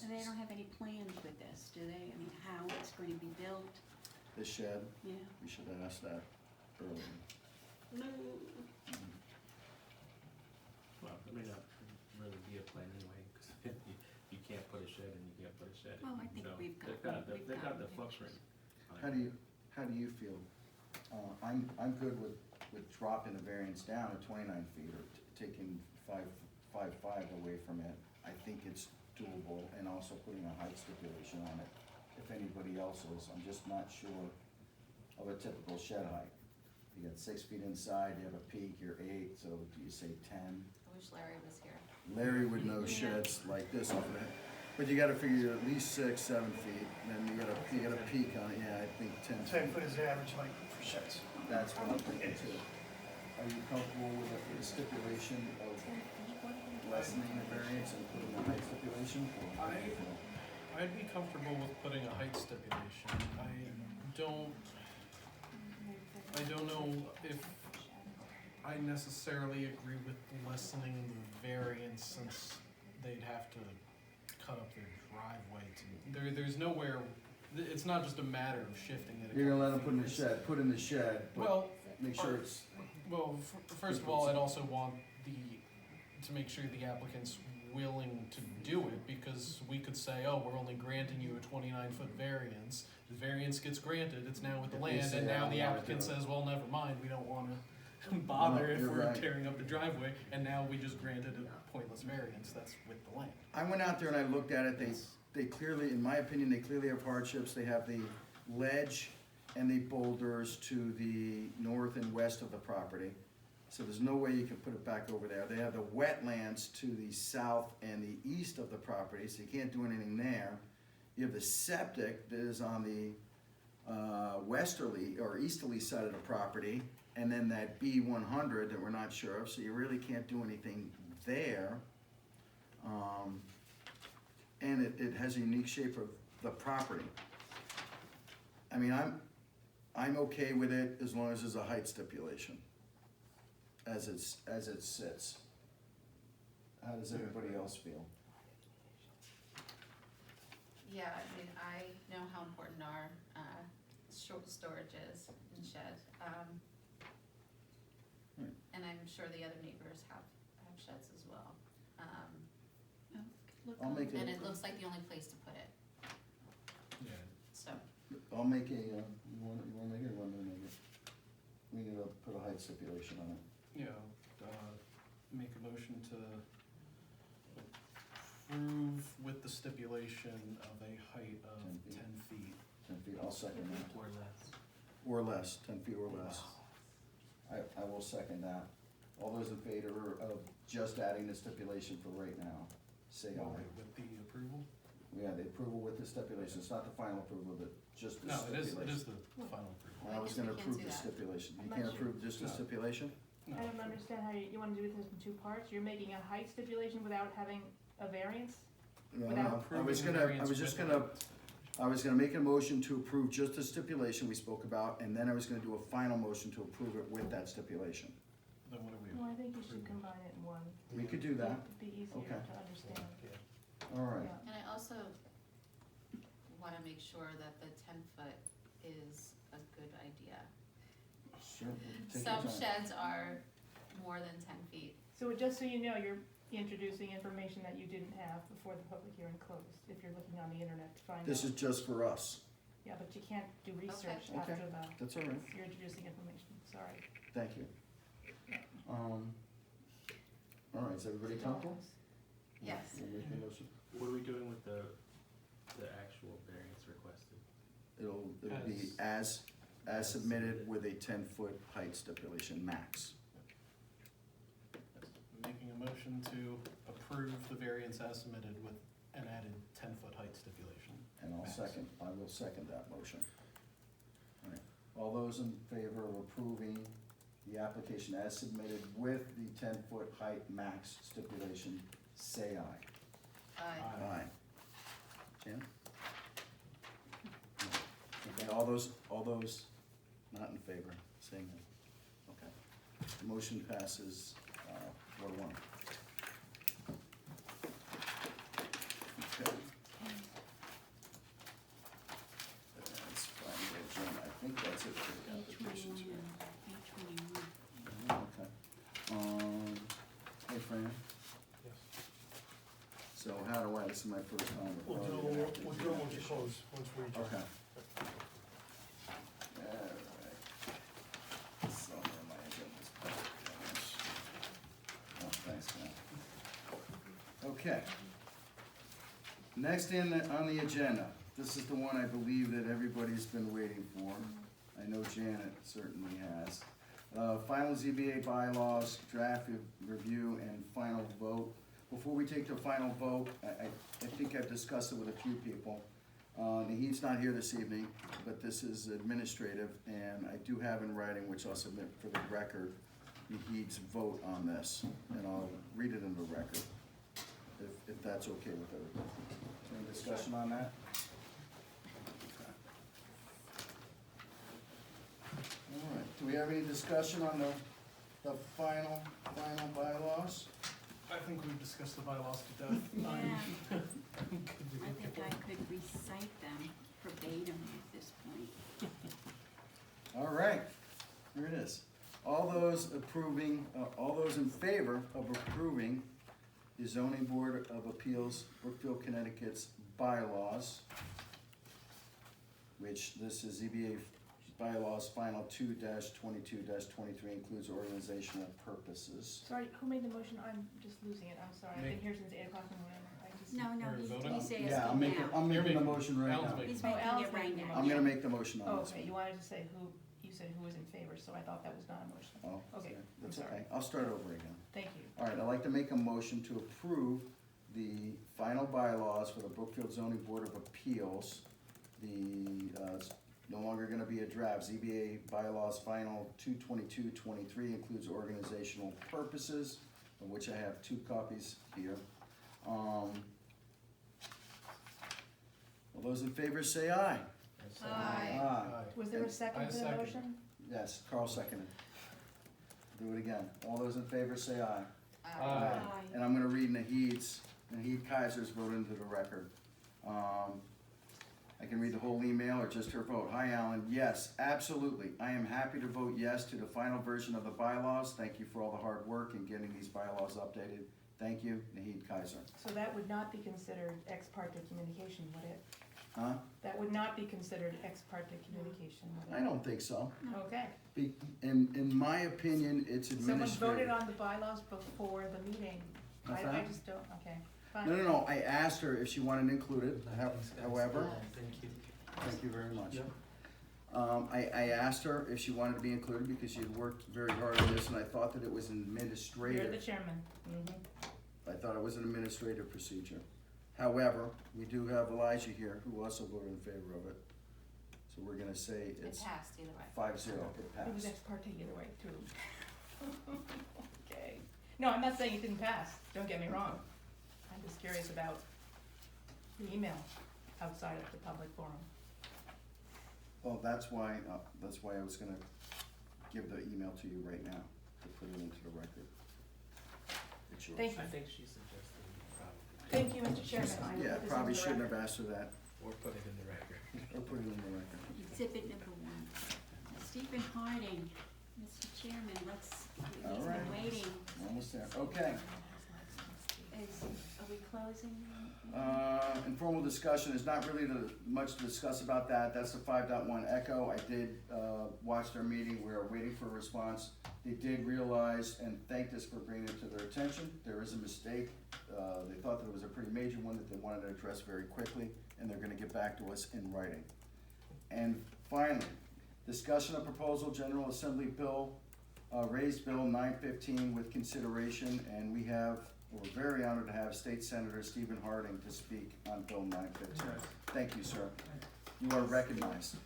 And they don't have any plans with this, do they? I mean, how it's going to be built? This shed, Yeah. we should have asked that earlier. No. well, it may not really be a plan anyway, because you can't put a shed and you can't put a shed. Well, I think So we've they've got- got, we've they've got got the footprint. How do you feel? I'm good with dropping the variance down to 29 feet or taking 5.5 away from it. I think it's doable, and also putting a height stipulation on it, if anybody else is. I'm just not sure of a typical shed height. You got 6 feet inside, you have a peak, you're 8, so do you say 10? I wish Larry was here. Larry would know sheds like this over there. But you gotta figure at least 6, 7 feet, then you gotta peak on it, yeah, I think 10 10 feet. foot is the average height for sheds. That's what I'm thinking too. Are you comfortable with the stipulation of lessening the variance and putting a height stipulation? Or what do you feel? I'd be comfortable with putting a height stipulation. I don't know if I necessarily agree with lessening the variance, since they'd have to cut up their driveway to, there's nowhere, it's not just a matter of shifting it. You're gonna let them put in the shed, but Well, make sure it's, well, first of all, I'd also want to make sure the applicant's willing to do it, because we could say, oh, we're only granting you a 29-foot variance. The variance gets granted, it's now with the If they land, say, and "I now don't the wanna applicant do it." says, well, never mind, we don't wanna bother No, if you're we're right. tearing up the driveway, and now we just granted a pointless variance, that's with the land. I went out there and I looked at it, they clearly, in my opinion, they clearly have hardships. They have the ledge and the boulders to the north and west of the property. So there's no way you can put it back over there. They have the wetlands to the south and the east of the property, so you can't do anything there. You have the septic that is on the westerly or easterly side of the property, and then that B100 that we're not sure of, so you really can't do anything there. And it has a unique shape of the property. I mean, I'm okay with it as long as there's a height stipulation, as it sits. How does everybody else feel? Yeah, I mean, I know how important our, short storage is in shed. And I'm sure the other neighbors have sheds as well. I'll make And it, it looks like the only place to put it, Yeah. so. I'll make a, you wanna make it or want me to make it? We need to put a height stipulation on it. Yeah, make a motion to approve with the stipulation of a height of 10 feet. 10 feet. 10 feet, I'll second that. Or less. Or less, 10 feet or less. I will second that. All those in favor of just adding the stipulation for right now, say Well, aye. with the approval? Yeah, the approval with the stipulation, it's not the final approval, but just the No, it stipulation. is the final approval. I was I guess we gonna can't approve do the that. stipulation. You I'm can't not sure. approve just the No. stipulation? No. I don't understand how you wanna do this in two parts, you're making a height stipulation without having a variance? No, Without I was approving the gonna, I variance was just with gonna, I was gonna make a motion to approve just the stipulation we spoke about, and then I was gonna do a final motion to approve it with that stipulation. Then what do we? Well, I think you should combine it in one. We could do that, It'd be easier Okay. to understand. all right. Yeah. And I also wanna make sure that the 10-foot is a good idea. Sure, take your Some time. sheds are more than 10 feet. So just so you know, you're introducing information that you didn't have before the public hearing closed, if you're looking on the internet to find out. This is just for us, Yeah, but you can't do research Okay. after the, that's all right, you're introducing information, sorry. thank you. All right, is everybody comfortable? Yes. We'll make the motion. What are we doing with the actual variance requested? It'll be as submitted with a 10-foot height stipulation max. Making a motion to approve the variance as submitted with an added 10-foot height stipulation. And I will second that motion. All right, all those in favor of approving the application as submitted with the 10-foot height max stipulation, say aye. Aye. Aye. Jan? Okay, all those not in favor, saying no. Okay. The motion passes, 4-1. Okay. That's fine, Jen, I think that's it for the applications here. Okay. Hey Fran, so how do I, this is my first time. We'll do it once you close, once we adjourn. Okay. Alright. Some of my agenda's back. Oh, thanks, man. Okay. Next on the agenda, this is the one I believe that everybody's been waiting for. I know Janet certainly has. Final ZBA bylaws, draft review, and final vote. Before we take the final vote, I think I've discussed it with a few people. He's not here this evening, but this is administrative, and I do have in writing, which I'll submit for the record, Naheed's vote on this, and I'll read it in the record, if that's okay with everybody. Is there any discussion on that? All right, do we have any discussion on the final bylaws? I think we've discussed the bylaws to death. Yeah. I'm good to I go. think I could recite them verbatim at this point. All right, here it is. All those in favor of approving the zoning board of appeals, Brookfield, Connecticut's bylaws, which this is ZBA bylaws final 2-22-23, includes organizational purposes. Sorry, who made the motion? I'm just losing it, I'm sorry, I've Me. been here since 8 o'clock in the morning, I just. No, We're voting? he's asking Yeah, now. I'm making the making- motion right Alan's now. making- He's Oh, making Alan's it right making the now. I'm gonna make the motion Oh, on this okay, one. you wanted to say who, you said who was in favor, so I thought that was not a motion. Oh, Okay, that's I'm sorry. okay. I'll start over again. Thank you. All right, I'd like to make a motion to approve the final bylaws for the Brookfield Zoning Board of Appeals. It's no longer gonna be a draft. ZBA bylaws final 2-22-23 includes organizational purposes, of which I have 2 copies here. All those in favor say aye. Aye. Aye. Was there a second I to the second. motion? Yes, Carl seconded. Do it again. All those in favor say aye. Aye. And I'm gonna read Naheed Kaiser's vote into the record. I can read the whole email or just her vote. Hi, Alan. Yes, absolutely. I am happy to vote yes to the final version of the bylaws. Thank you for all the hard work in getting these bylaws updated. Thank you, Naheed Kaiser. So that would not be considered ex parte communication, would it? Huh? That would not be considered ex parte communication, would I it? don't think so. Okay. In my opinion, it's Someone voted administrative. on the bylaws before the meeting. What's I that? just don't, okay, fine. No, I asked her if she wanted included, however. Thank you very much. I asked her if she wanted to be included because she had worked very hard on this and I thought that it was an You're the administrative. chairman. I thought it was an administrative procedure. However, we do have Elijah here who also voted in favor of it. So we're gonna say It it's passed either way. 5-0, it It was passed. ex parte either way, too. Okay. No, I'm not saying it didn't pass, don't get me wrong. I'm just curious about the email outside of the public forum. Well, that's why I was gonna give the email to you right now, to put it into the record. It's yours. Thank you. I think she suggested probably. Thank you, Mr. Chairman. I will Yeah, put this probably into the shouldn't have record. asked her that, Or put it in the record. or put it in the record. Exhibit number 1. Stephen Harding, Mr. Chairman, he's All been right. waiting. Almost there, okay. Are we closing? Informal discussion, there's not really much to discuss about that, that's the 5.1 Echo. I did, watch their meeting, we are waiting for a response. They did realize and thanked us for bringing it to their attention, there is a mistake. They thought that it was a pretty major one that they wanted to address very quickly, and they're gonna get back to us in writing. And finally, discussion of proposal, General Assembly Bill, raised Bill 915 with consideration, and we're very honored to have State Senator Stephen Harding to speak on Bill 915. Thank you, sir. You are recognized.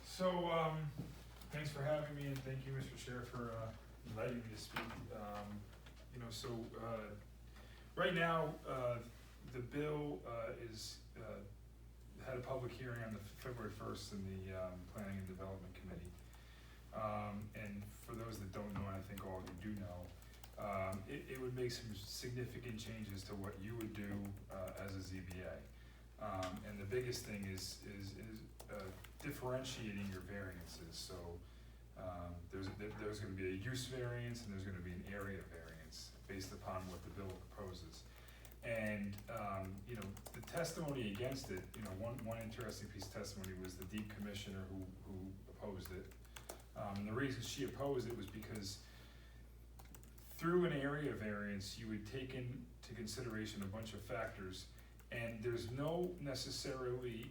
So, thanks for having me, and thank you, Mr. Chair, for inviting me to speak. Right now, the bill had a public hearing on the February 1st in the Planning and Development Committee. And for those that don't know, and I think all of you do know, it would make some significant changes to what you would do as a ZBA. And the biggest thing is differentiating your variances. So there's gonna be a use variance and there's gonna be an area variance based upon what the bill proposes. And the testimony against it, one interesting piece of testimony was the Deep Commissioner who opposed it. And the reason she opposed it was because through an area variance, you would take into consideration a bunch of factors, and there's no necessarily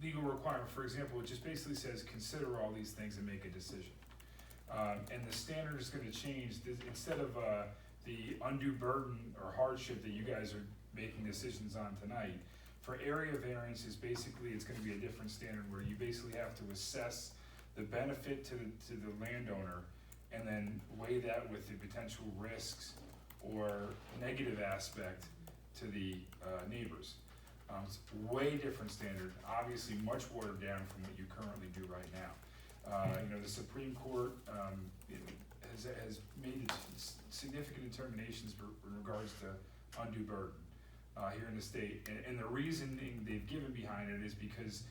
legal requirement. For example, it just basically says, consider all these things and make a decision. And the standard is gonna change. Instead of the undue burden or hardship that you guys are making decisions on tonight, for area variances, basically it's gonna be a different standard where you basically have to assess the benefit to the landowner and then weigh that with the potential risks or negative aspect to the neighbors. It's a way different standard, obviously much watered down from what you currently do right now. The Supreme Court has made significant determinations in regards to undue burden here in the state, and the reasoning they've given behind it is because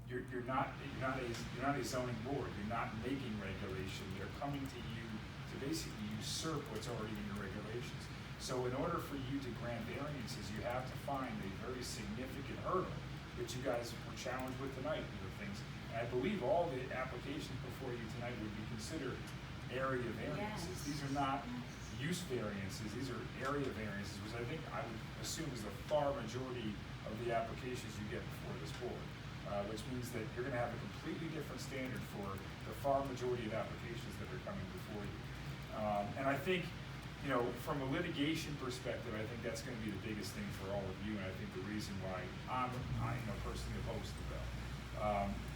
you're not a zoning board. You're not making regulation. They're coming to you to basically usurp what's already in your regulations. So in order for you to grant variances, you have to find a very significant hurdle, which you guys were challenged with tonight. Things. And I believe all the applications before you tonight would be considered area variances. Yes. These are not use variances. These are area variances, which I would assume is the far majority of the applications you get before this board. Which means that you're gonna have a completely different standard for the far majority of applications that are coming before you. And I think, from a litigation perspective, I think that's gonna be the biggest thing for all of you, and I think the reason why I'm personally opposed to the bill.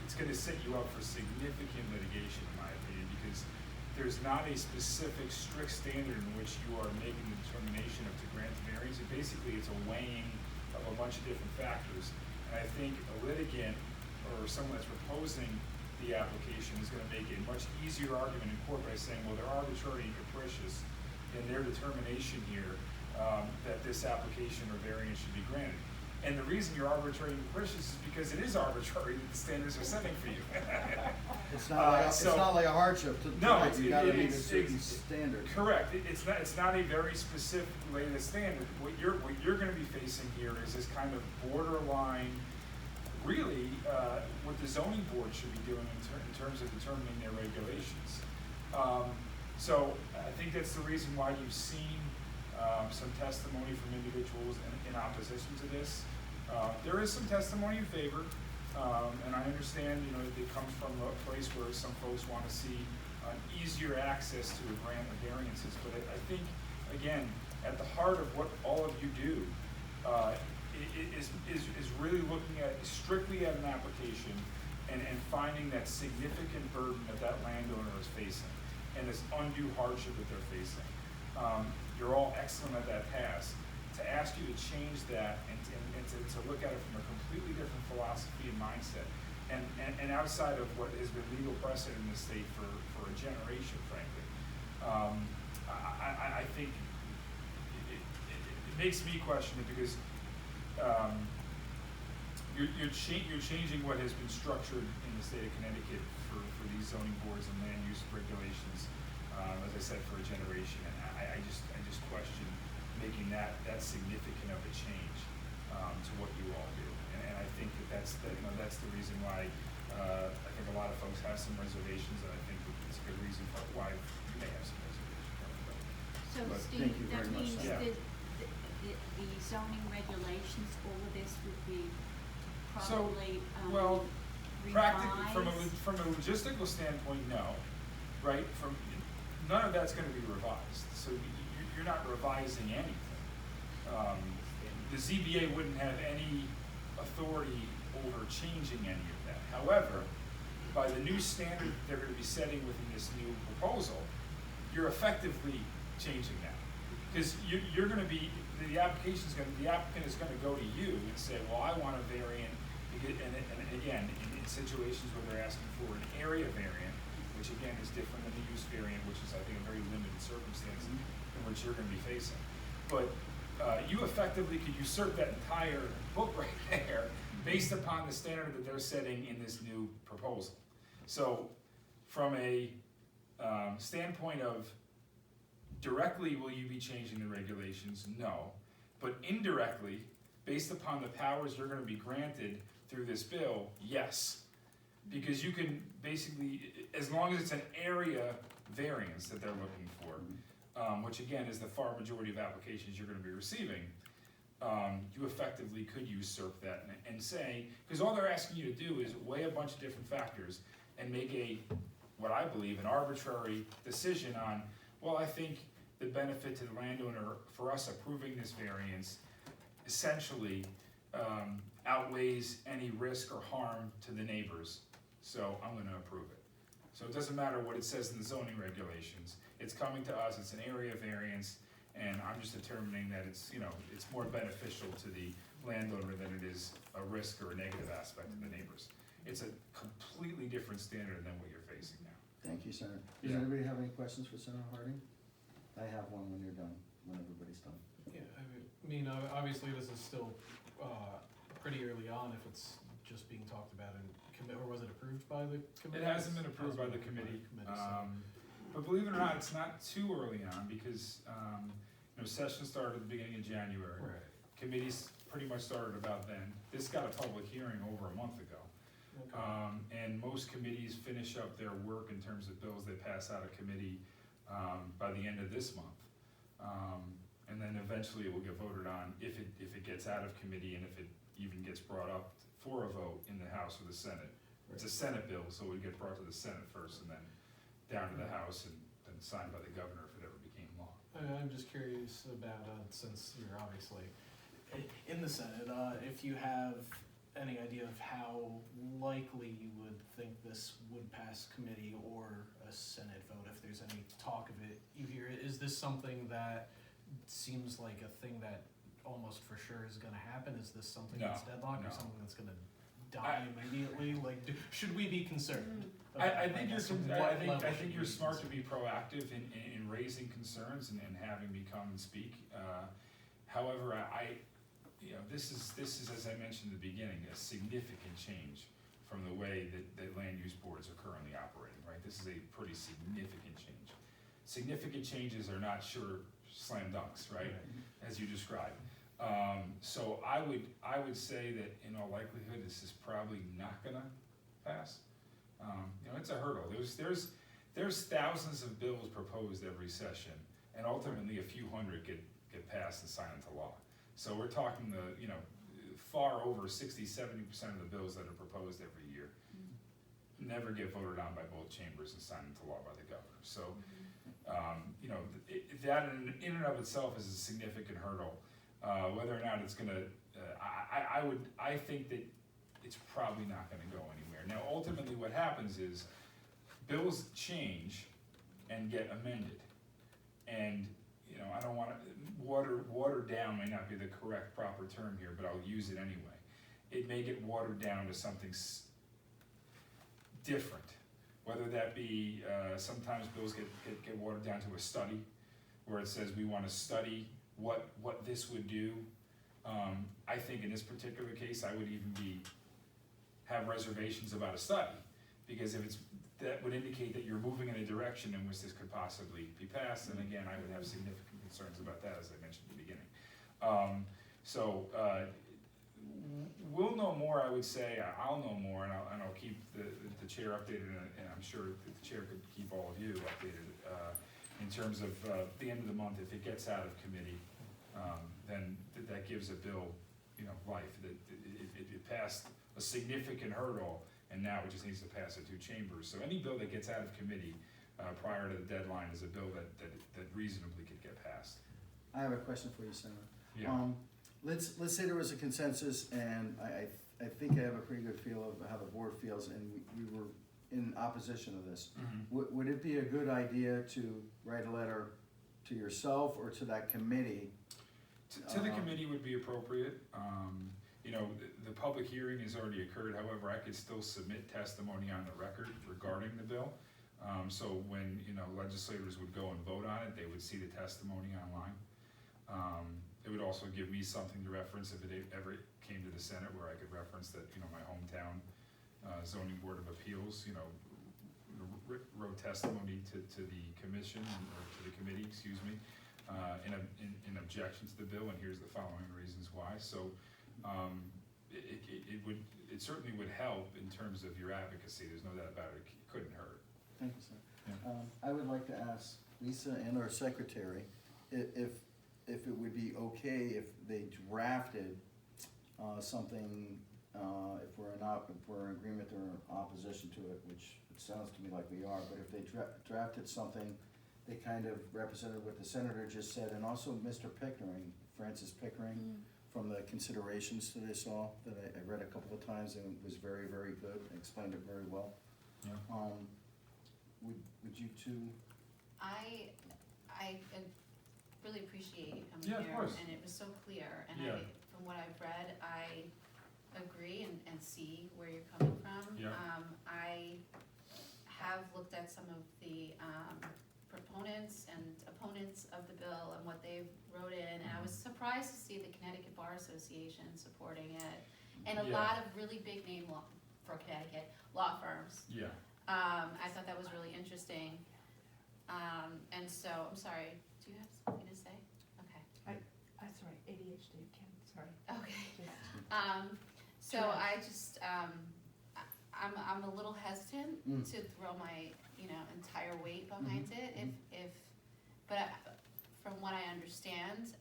It's gonna set you up for significant litigation, in my opinion, because there's not a specific strict standard in which you are making the determination of to grant the variance. And basically, it's a weighing of a bunch of different factors. And I think a litigant or someone that's proposing the application is gonna make a much easier argument in court by saying, well, they're arbitrary and capricious in their determination here that this application or variance should be granted. And the reason you're arbitrary and capricious is because it is arbitrary that the standards are setting for you. It's not like a hardship to No, you gotta meet a certain standard. Correct. It's not a very specific latest standard. What you're gonna be facing here is this kind of borderline, really, what the zoning board should be doing in terms of determining their regulations. So I think that's the reason why you've seen some testimony from individuals in opposition to this. There is some testimony in favor, and I understand, it comes from a place where some folks want to see easier access to a grant of variances. But I think, again, at the heart of what all of you do is really looking at strictly at an application and finding that significant burden that landowner is facing. and this undue hardship that they're facing. You're all excellent at that task. To ask you to change that and to look at it from a completely different philosophy and mindset, and outside of what has been legal precedent in the state for a generation, frankly, I think it makes me question it, because you're changing what has been structured in the state of Connecticut for these zoning boards and land use regulations, as I said, for a generation, and I just question making that significant of a change to what you all do, and I think that's the reason why I think a lot of folks have some reservations, and I think it's a good reason for why you may have some reservations. So But Steve, thank you that very much, means Sam. that the zoning regulations, all of this would be So, probably, well, practically, revised? from a logistical standpoint, no, right? None of that's gonna be revised, so you're not revising anything. The ZBA wouldn't have any authority over changing any of that. However, by the new standard they're gonna be setting within this new proposal, you're effectively changing that. Because you're gonna be, the applicant is gonna go to you and say, well, I want a variant, and again, in situations where they're asking for an area variant, which again is different than the use variant, which is, I think, a very limited circumstance in which you're gonna be facing. But you effectively could usurp that entire book right there based upon the standard that they're setting in this new proposal. So from a standpoint of directly will you be changing the regulations? No. But indirectly, based upon the powers you're gonna be granted through this bill, yes. Because you can basically, as long as it's an area variance that they're looking for, which again is the far majority of applications you're gonna be receiving, you effectively could usurp that and say, because all they're asking you to do is weigh a bunch of different factors and make what I believe, an arbitrary decision on, well, I think the benefit to the landowner for us approving this variance essentially outweighs any risk or harm to the neighbors, so I'm gonna approve it. So it doesn't matter what it says in the zoning regulations, it's coming to us, it's an area variance, and I'm just determining that it's more beneficial to the landowner than it is a risk or a negative aspect to the neighbors. It's a completely different standard than what you're facing now. Thank you, Senator. Does Yeah. anybody have any questions for Senator Harding? I have one when you're done, when everybody's done. Yeah, I mean, obviously this is still, pretty early on if it's just being talked about in or was it approved by the committee? It hasn't been approved by the committee, but believe it or not, it's not too early on, because, session started at the beginning of January. Right. Committees pretty much started about then. This got a public hearing over a month ago. Okay. And most committees finish up their work in terms of bills they pass out of committee, by the end of this month. And then eventually it will get voted on if it gets out of committee and if it even gets brought up for a vote in the House or the Senate. It's a Senate bill, so it would get brought to the Senate first and then down to the House and then signed by the governor if it ever became law. I'm just curious about, since you're obviously in the Senate, if you have any idea of how likely you would think this would pass committee or a Senate vote, if there's any talk of it, you hear it. Is this something that seems like a thing that almost for sure is gonna happen? Is this something that's deadlocked or something that's gonna die immediately? Like, should we be concerned? I think you're smart to be proactive in raising concerns and having me come and speak. However, this is, as I mentioned at the beginning, a significant change from the way that land use boards are currently operating, right? This is a pretty significant change. Significant changes are not sure slam dunks, right? As you described. So I would say that in all likelihood, this is probably not gonna pass. It's a hurdle. There's thousands of bills proposed every session, and ultimately a few hundred get passed and signed into law. So we're talking far over 60-70% of the bills that are proposed every year never get voted on by both chambers and signed into law by the governor. So, that in and of itself is a significant hurdle. Whether or not it's gonna, I think that it's probably not gonna go anywhere. Now, ultimately what happens is bills change and get amended. And, you know, I don't wanna, watered down may not be the correct proper term here, but I'll use it anyway. It may get watered down to something different, whether that be, sometimes bills get watered down to a study, where it says we wanna study what this would do. I think in this particular case, I would even have reservations about a study, because if that would indicate that you're moving in a direction in which this could possibly be passed, and again, I would have significant concerns about that, as I mentioned at the beginning. We'll know more, I would say, I'll know more, and I'll keep the chair updated, and I'm sure that the chair could keep all of you updated, in terms of, the end of the month, if it gets out of committee, then that gives a bill, you know, life, that it passed a significant hurdle, and now it just needs to pass the two chambers. So any bill that gets out of committee, prior to the deadline is a bill that reasonably could get passed. I have a question for you, Senator. Yeah. Let's say there was a consensus, and I think I have a pretty good feel of how the board feels, and we were in opposition to this. Would it be a good idea to write a letter to yourself or to that committee? To the committee would be appropriate. You know, the public hearing has already occurred, however, I could still submit testimony on the record regarding the bill. So when, you know, legislators would go and vote on it, they would see the testimony online. It would also give me something to reference if it ever came to the Senate, where I could reference that, you know, my hometown zoning board of appeals, you know, wrote testimony to the commission, or to the committee, excuse me, in objection to the bill, and here's the following reasons why. So it certainly would help in terms of your advocacy, there's no doubt about it, it couldn't hurt. Thank you, sir. Yeah. I would like to ask Lisa and our secretary if it would be okay if they drafted something, if we're in agreement or in opposition to it, which it sounds to me like we are, but if they drafted something that kind of represented what the senator just said, and also Mr. Pickering, Francis Pickering, from the considerations that I saw, that I read a couple of times, and it was very, very good, explained it very well. Yeah. Would you two? I really appreciate you coming Yeah, of here, course. and it was so clear, and Yeah. from what I've read, I agree and see where you're coming from. Yeah. I have looked at some of the, proponents and opponents of the bill and what they've wrote in, and I was surprised to see the Connecticut Bar Association supporting it, and a Yeah. lot of really big name for Connecticut law firms. Yeah. I thought that was really interesting. And so, I'm sorry, do you have something to say? Okay. That's right, ADHD, Kim, sorry. Okay. So I just, I'm a little hesitant to throw my, you know, entire weight behind it, but from what I understand,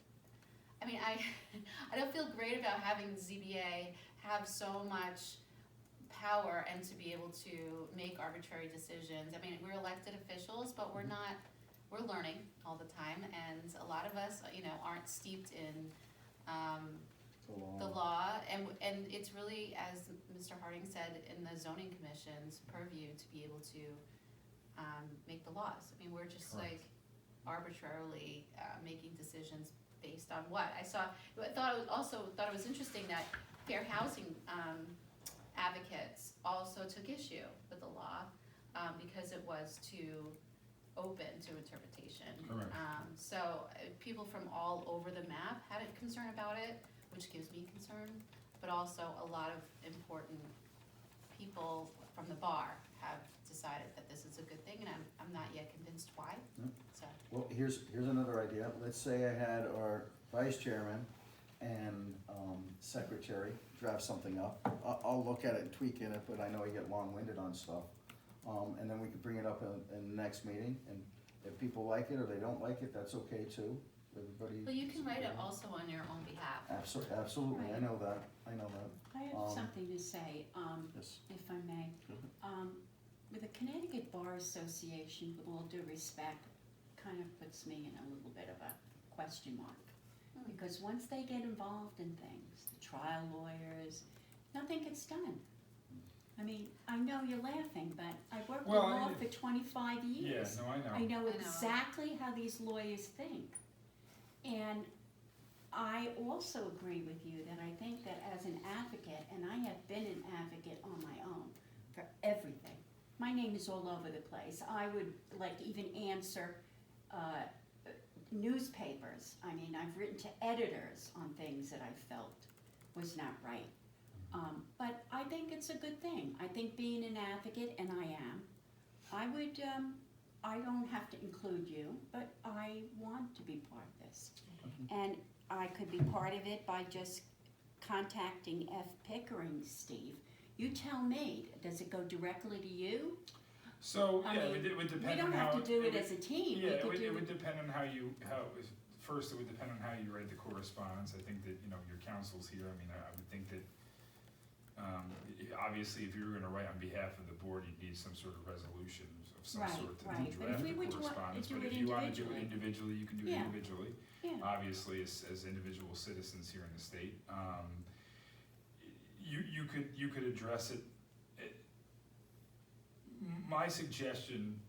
I mean, I don't feel great about having the ZBA have so much power and to be able to make arbitrary decisions. I mean, we're elected officials, but we're learning all the time, and a lot of us, you know, aren't steeped in, the law, and it's really, as Mr. Harding said, in the zoning commission's purview to be able to, make the laws. I mean, we're just Correct. like arbitrarily, making decisions based on what? I thought it was interesting that fair housing, advocates also took issue with the law, because it was too open to interpretation. Correct. So people from all over the map had a concern about it, which gives me concern, but also a lot of important people from the bar have decided that this is a good thing, and I'm not yet convinced why, so. Well, here's another idea. Let's say I had our vice chairman and secretary draft something up. I'll look at it and tweak in it, but I know I get long-winded on stuff. And then we could bring it up in the next meeting, and if people like it or they don't like it, that's okay too. Everybody. But you can write it also on your own behalf. Absolutely, I know that. I have something to say, Yes. if I may. With the Connecticut Bar Association, with all due respect, kind of puts me in a little bit of a question mark. Because once they get involved in things, the trial lawyers, nothing gets done. I mean, I know you're laughing, but I worked in Well, law for 25 Yeah, years. no, I know. I know know. exactly how these lawyers think. And I also agree with you that I think that as an advocate, and I have been an advocate on my own for everything. My name is all over the place. I would like to even answer newspapers. I mean, I've written to editors on things that I felt was not right. But I think it's a good thing. I think being an advocate, and I am, I would, I don't have to include you, but I want to be part of this. And I could be part of it by just contacting F. Pickering, Steve. You tell me, does it go directly to you? So, I yeah, mean, it would depend We on don't how. have to do it would- as a team. Yeah, We could it do would depend on first it would depend on how you write the correspondence. I think that, your counsel's here, I mean, I would think that, obviously, if you were gonna write on behalf of the board, you'd need some sort of resolution of some Right, sort to right. But if draft we the would correspondence. do But it if you wanna do it individually. individually, you can do it Yeah. individually. Yeah. Obviously, as individual citizens here in the state. You could address it. My suggestion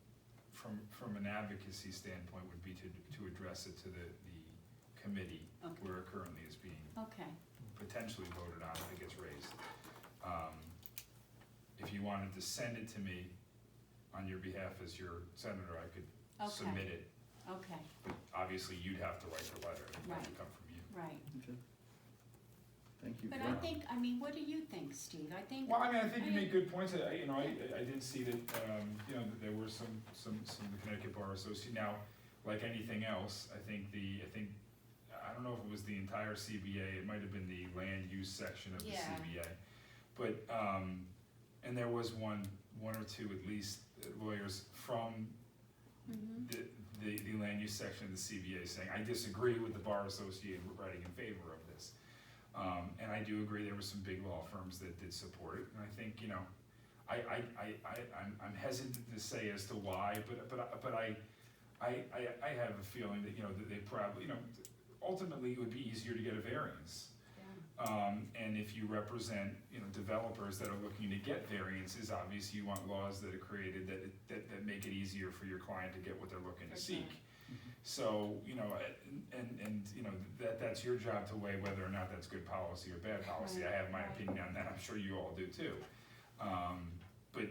from an advocacy standpoint would be to address it to the committee Okay. where it currently is being Okay, potentially voted on if it gets raised. If you wanted to send it to me on your behalf as your senator, I could Okay. submit it, okay, but obviously you'd have to write the letter, it would have to Right. come from you. right. Okay. Thank you. But Vera. I think, I mean, what do you think, Steve? I think. Well, I mean, I think you I- made good points. I did see that, that there were some of the Connecticut Bar Association. Now, like anything else, I don't know if it was the entire CBA, it might have been the land use section of the Yeah. CBA. But, and there was one or two at least lawyers from Mhm. the land use section of the CBA saying, I disagree with the Bar Association writing in favor of this. And I do agree there were some big law firms that did support it, and I think, I'm hesitant to say as to why, but I have a feeling that, that they probably, ultimately it would be easier to get a variance. And if you represent, developers that are looking to get variances, obviously you want laws that are created that make it easier for your client to get what they're looking to seek. So, that's your job to weigh whether or not that's good policy or bad policy. I have my opinion on that, I'm sure you all do too. But,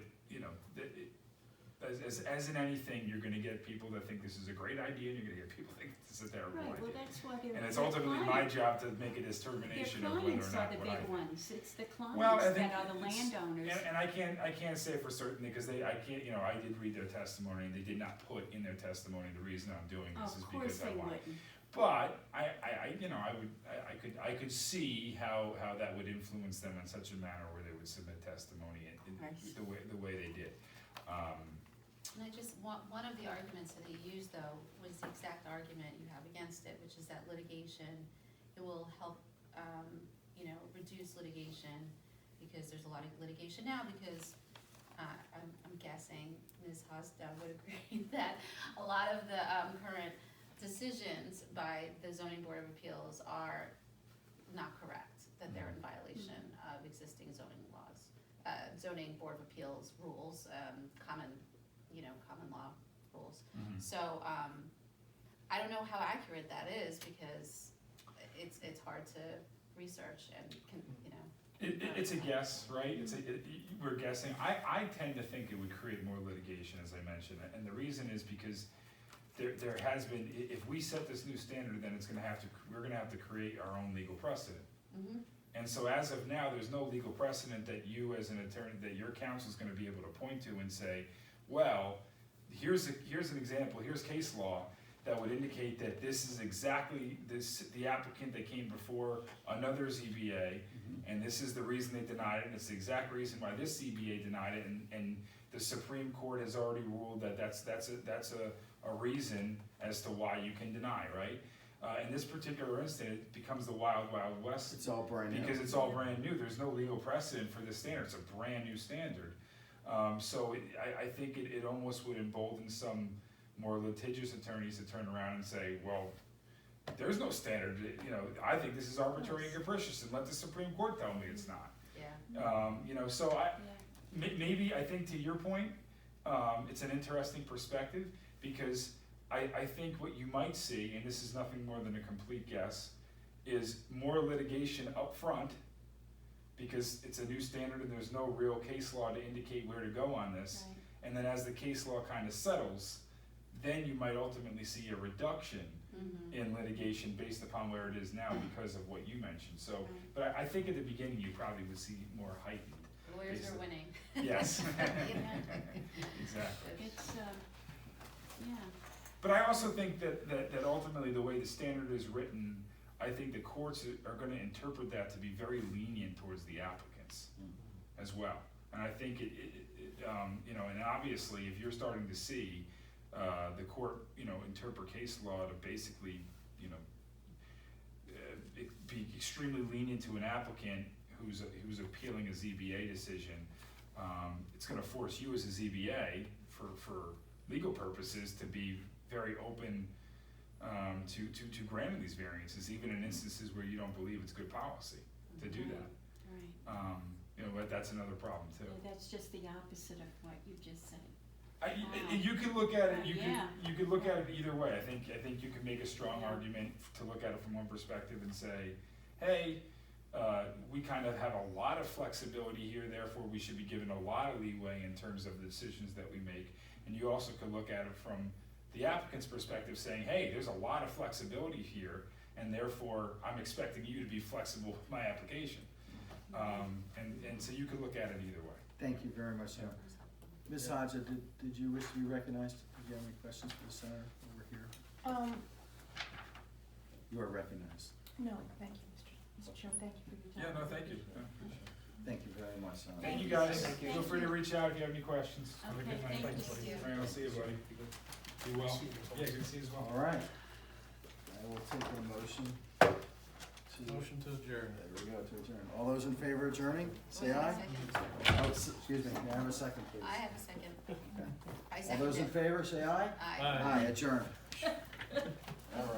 as in anything, you're gonna get people that think this is a great idea, and you're gonna get people that think this is a terrible Right, well, idea. that's why they're. And it's their ultimately my clients- job to make a Their determination of whether or clients are not the what I big think. ones, it's the Well, I clients think that are the it's- landowners. And I can't say for certain, because I did read their testimony, and they did not put in their testimony the reason I'm doing this is Of course because I they want. wouldn't. But I could see how that would influence them in such a manner where they would submit testimony in Right. the way they did. And one of the arguments that he used though was the exact argument you have against it, which is that litigation, it will help, reduce litigation, because there's a lot of litigation now, because, I'm guessing Ms. Hosda would agree that a lot of the, current decisions by the zoning board of appeals are not correct, that they're in violation of existing zoning laws, zoning board of appeals rules, common law rules. So, I don't know how accurate that is, because it's hard to research and It's a guess, right? We're guessing. I tend to think it would create more litigation, as I mentioned, and the reason is because there has been, if we set this new standard, then we're gonna have to create our own legal precedent. And so as of now, there's no legal precedent that you as an attorney, that your counsel's gonna be able to point to and say, well, here's an example, here's case law that would indicate that this is exactly the applicant that came before another ZBA, and this is the reason they denied it, and it's the exact reason why this ZBA denied it, and the Supreme Court has already ruled that that's a reason as to why you can deny, right? In this particular instance, it becomes the wild, wild west. It's all brand new. Because it's all brand new, there's no legal precedent for this standard, it's a brand new standard. So I think it almost would embolden some more litigious attorneys to turn around and say, well, there's no standard, I think this is arbitrary and capricious, and let the Supreme Court tell me it's not. Yeah. So maybe, I think to your point, it's an interesting perspective, because I think what you might see, and this is nothing more than a complete guess, is more litigation up front, because it's a new standard and there's no real case law to indicate where to go on this. Right. And then as the case law kind of settles, then you might ultimately see a reduction Mhm. in litigation based upon where it is now because of what you mentioned. So, Right. but I think at the beginning, you probably would see more heightened. Lawyers Basically. are winning. Yes. Yeah. Exactly. It's, yeah, But I also think that ultimately, the way the standard is written, I think the courts are gonna interpret that to be very lenient towards the applicants as well. And I think you know, and obviously, if you're starting to see, the court, you know, interpret case law to basically, you know, be extremely lenient to an applicant who's appealing a ZBA decision, it's gonna force you as a ZBA, for legal purposes, to be very open, to granting these variances, even in instances where you don't believe it's good policy to do that. right. You know, but that's another problem too. Yeah, that's just the opposite of what you just said. You can look at it, Yeah. you could look at it either way. I think you can make a strong argument to look at it from one perspective and say, hey, we kind of have a lot of flexibility here, therefore we should be given a lot of leeway in terms of the decisions that we make. And you also could look at it from the applicant's perspective, saying, hey, there's a lot of flexibility here, and therefore I'm expecting you to be flexible with my application. And so you could look at it either way. Thank you very much, sir. Ms. Hodges, did you wish to be recognized? Did you have any questions for the senator over here? You are recognized. No, thank you, Mr. Chairman, thank you for your time. Yeah, no, thank you. I appreciate it. Thank you very much, senator. Thank you you, guys. sir. Feel Thank free to you. reach out if you have any questions. Have a good Okay, night. thank you. All right, I'll see you, buddy. Be well. Yeah, good to see you as well. All right. I will take a motion to. Motion to adjourn. There we go, to adjourn. All those in favor of adjourning, say aye. Oh, excuse me, may I have a second, please? I have a second. Okay. I All second those in it. favor, say aye. Aye. Aye. Aye, adjourn. All right.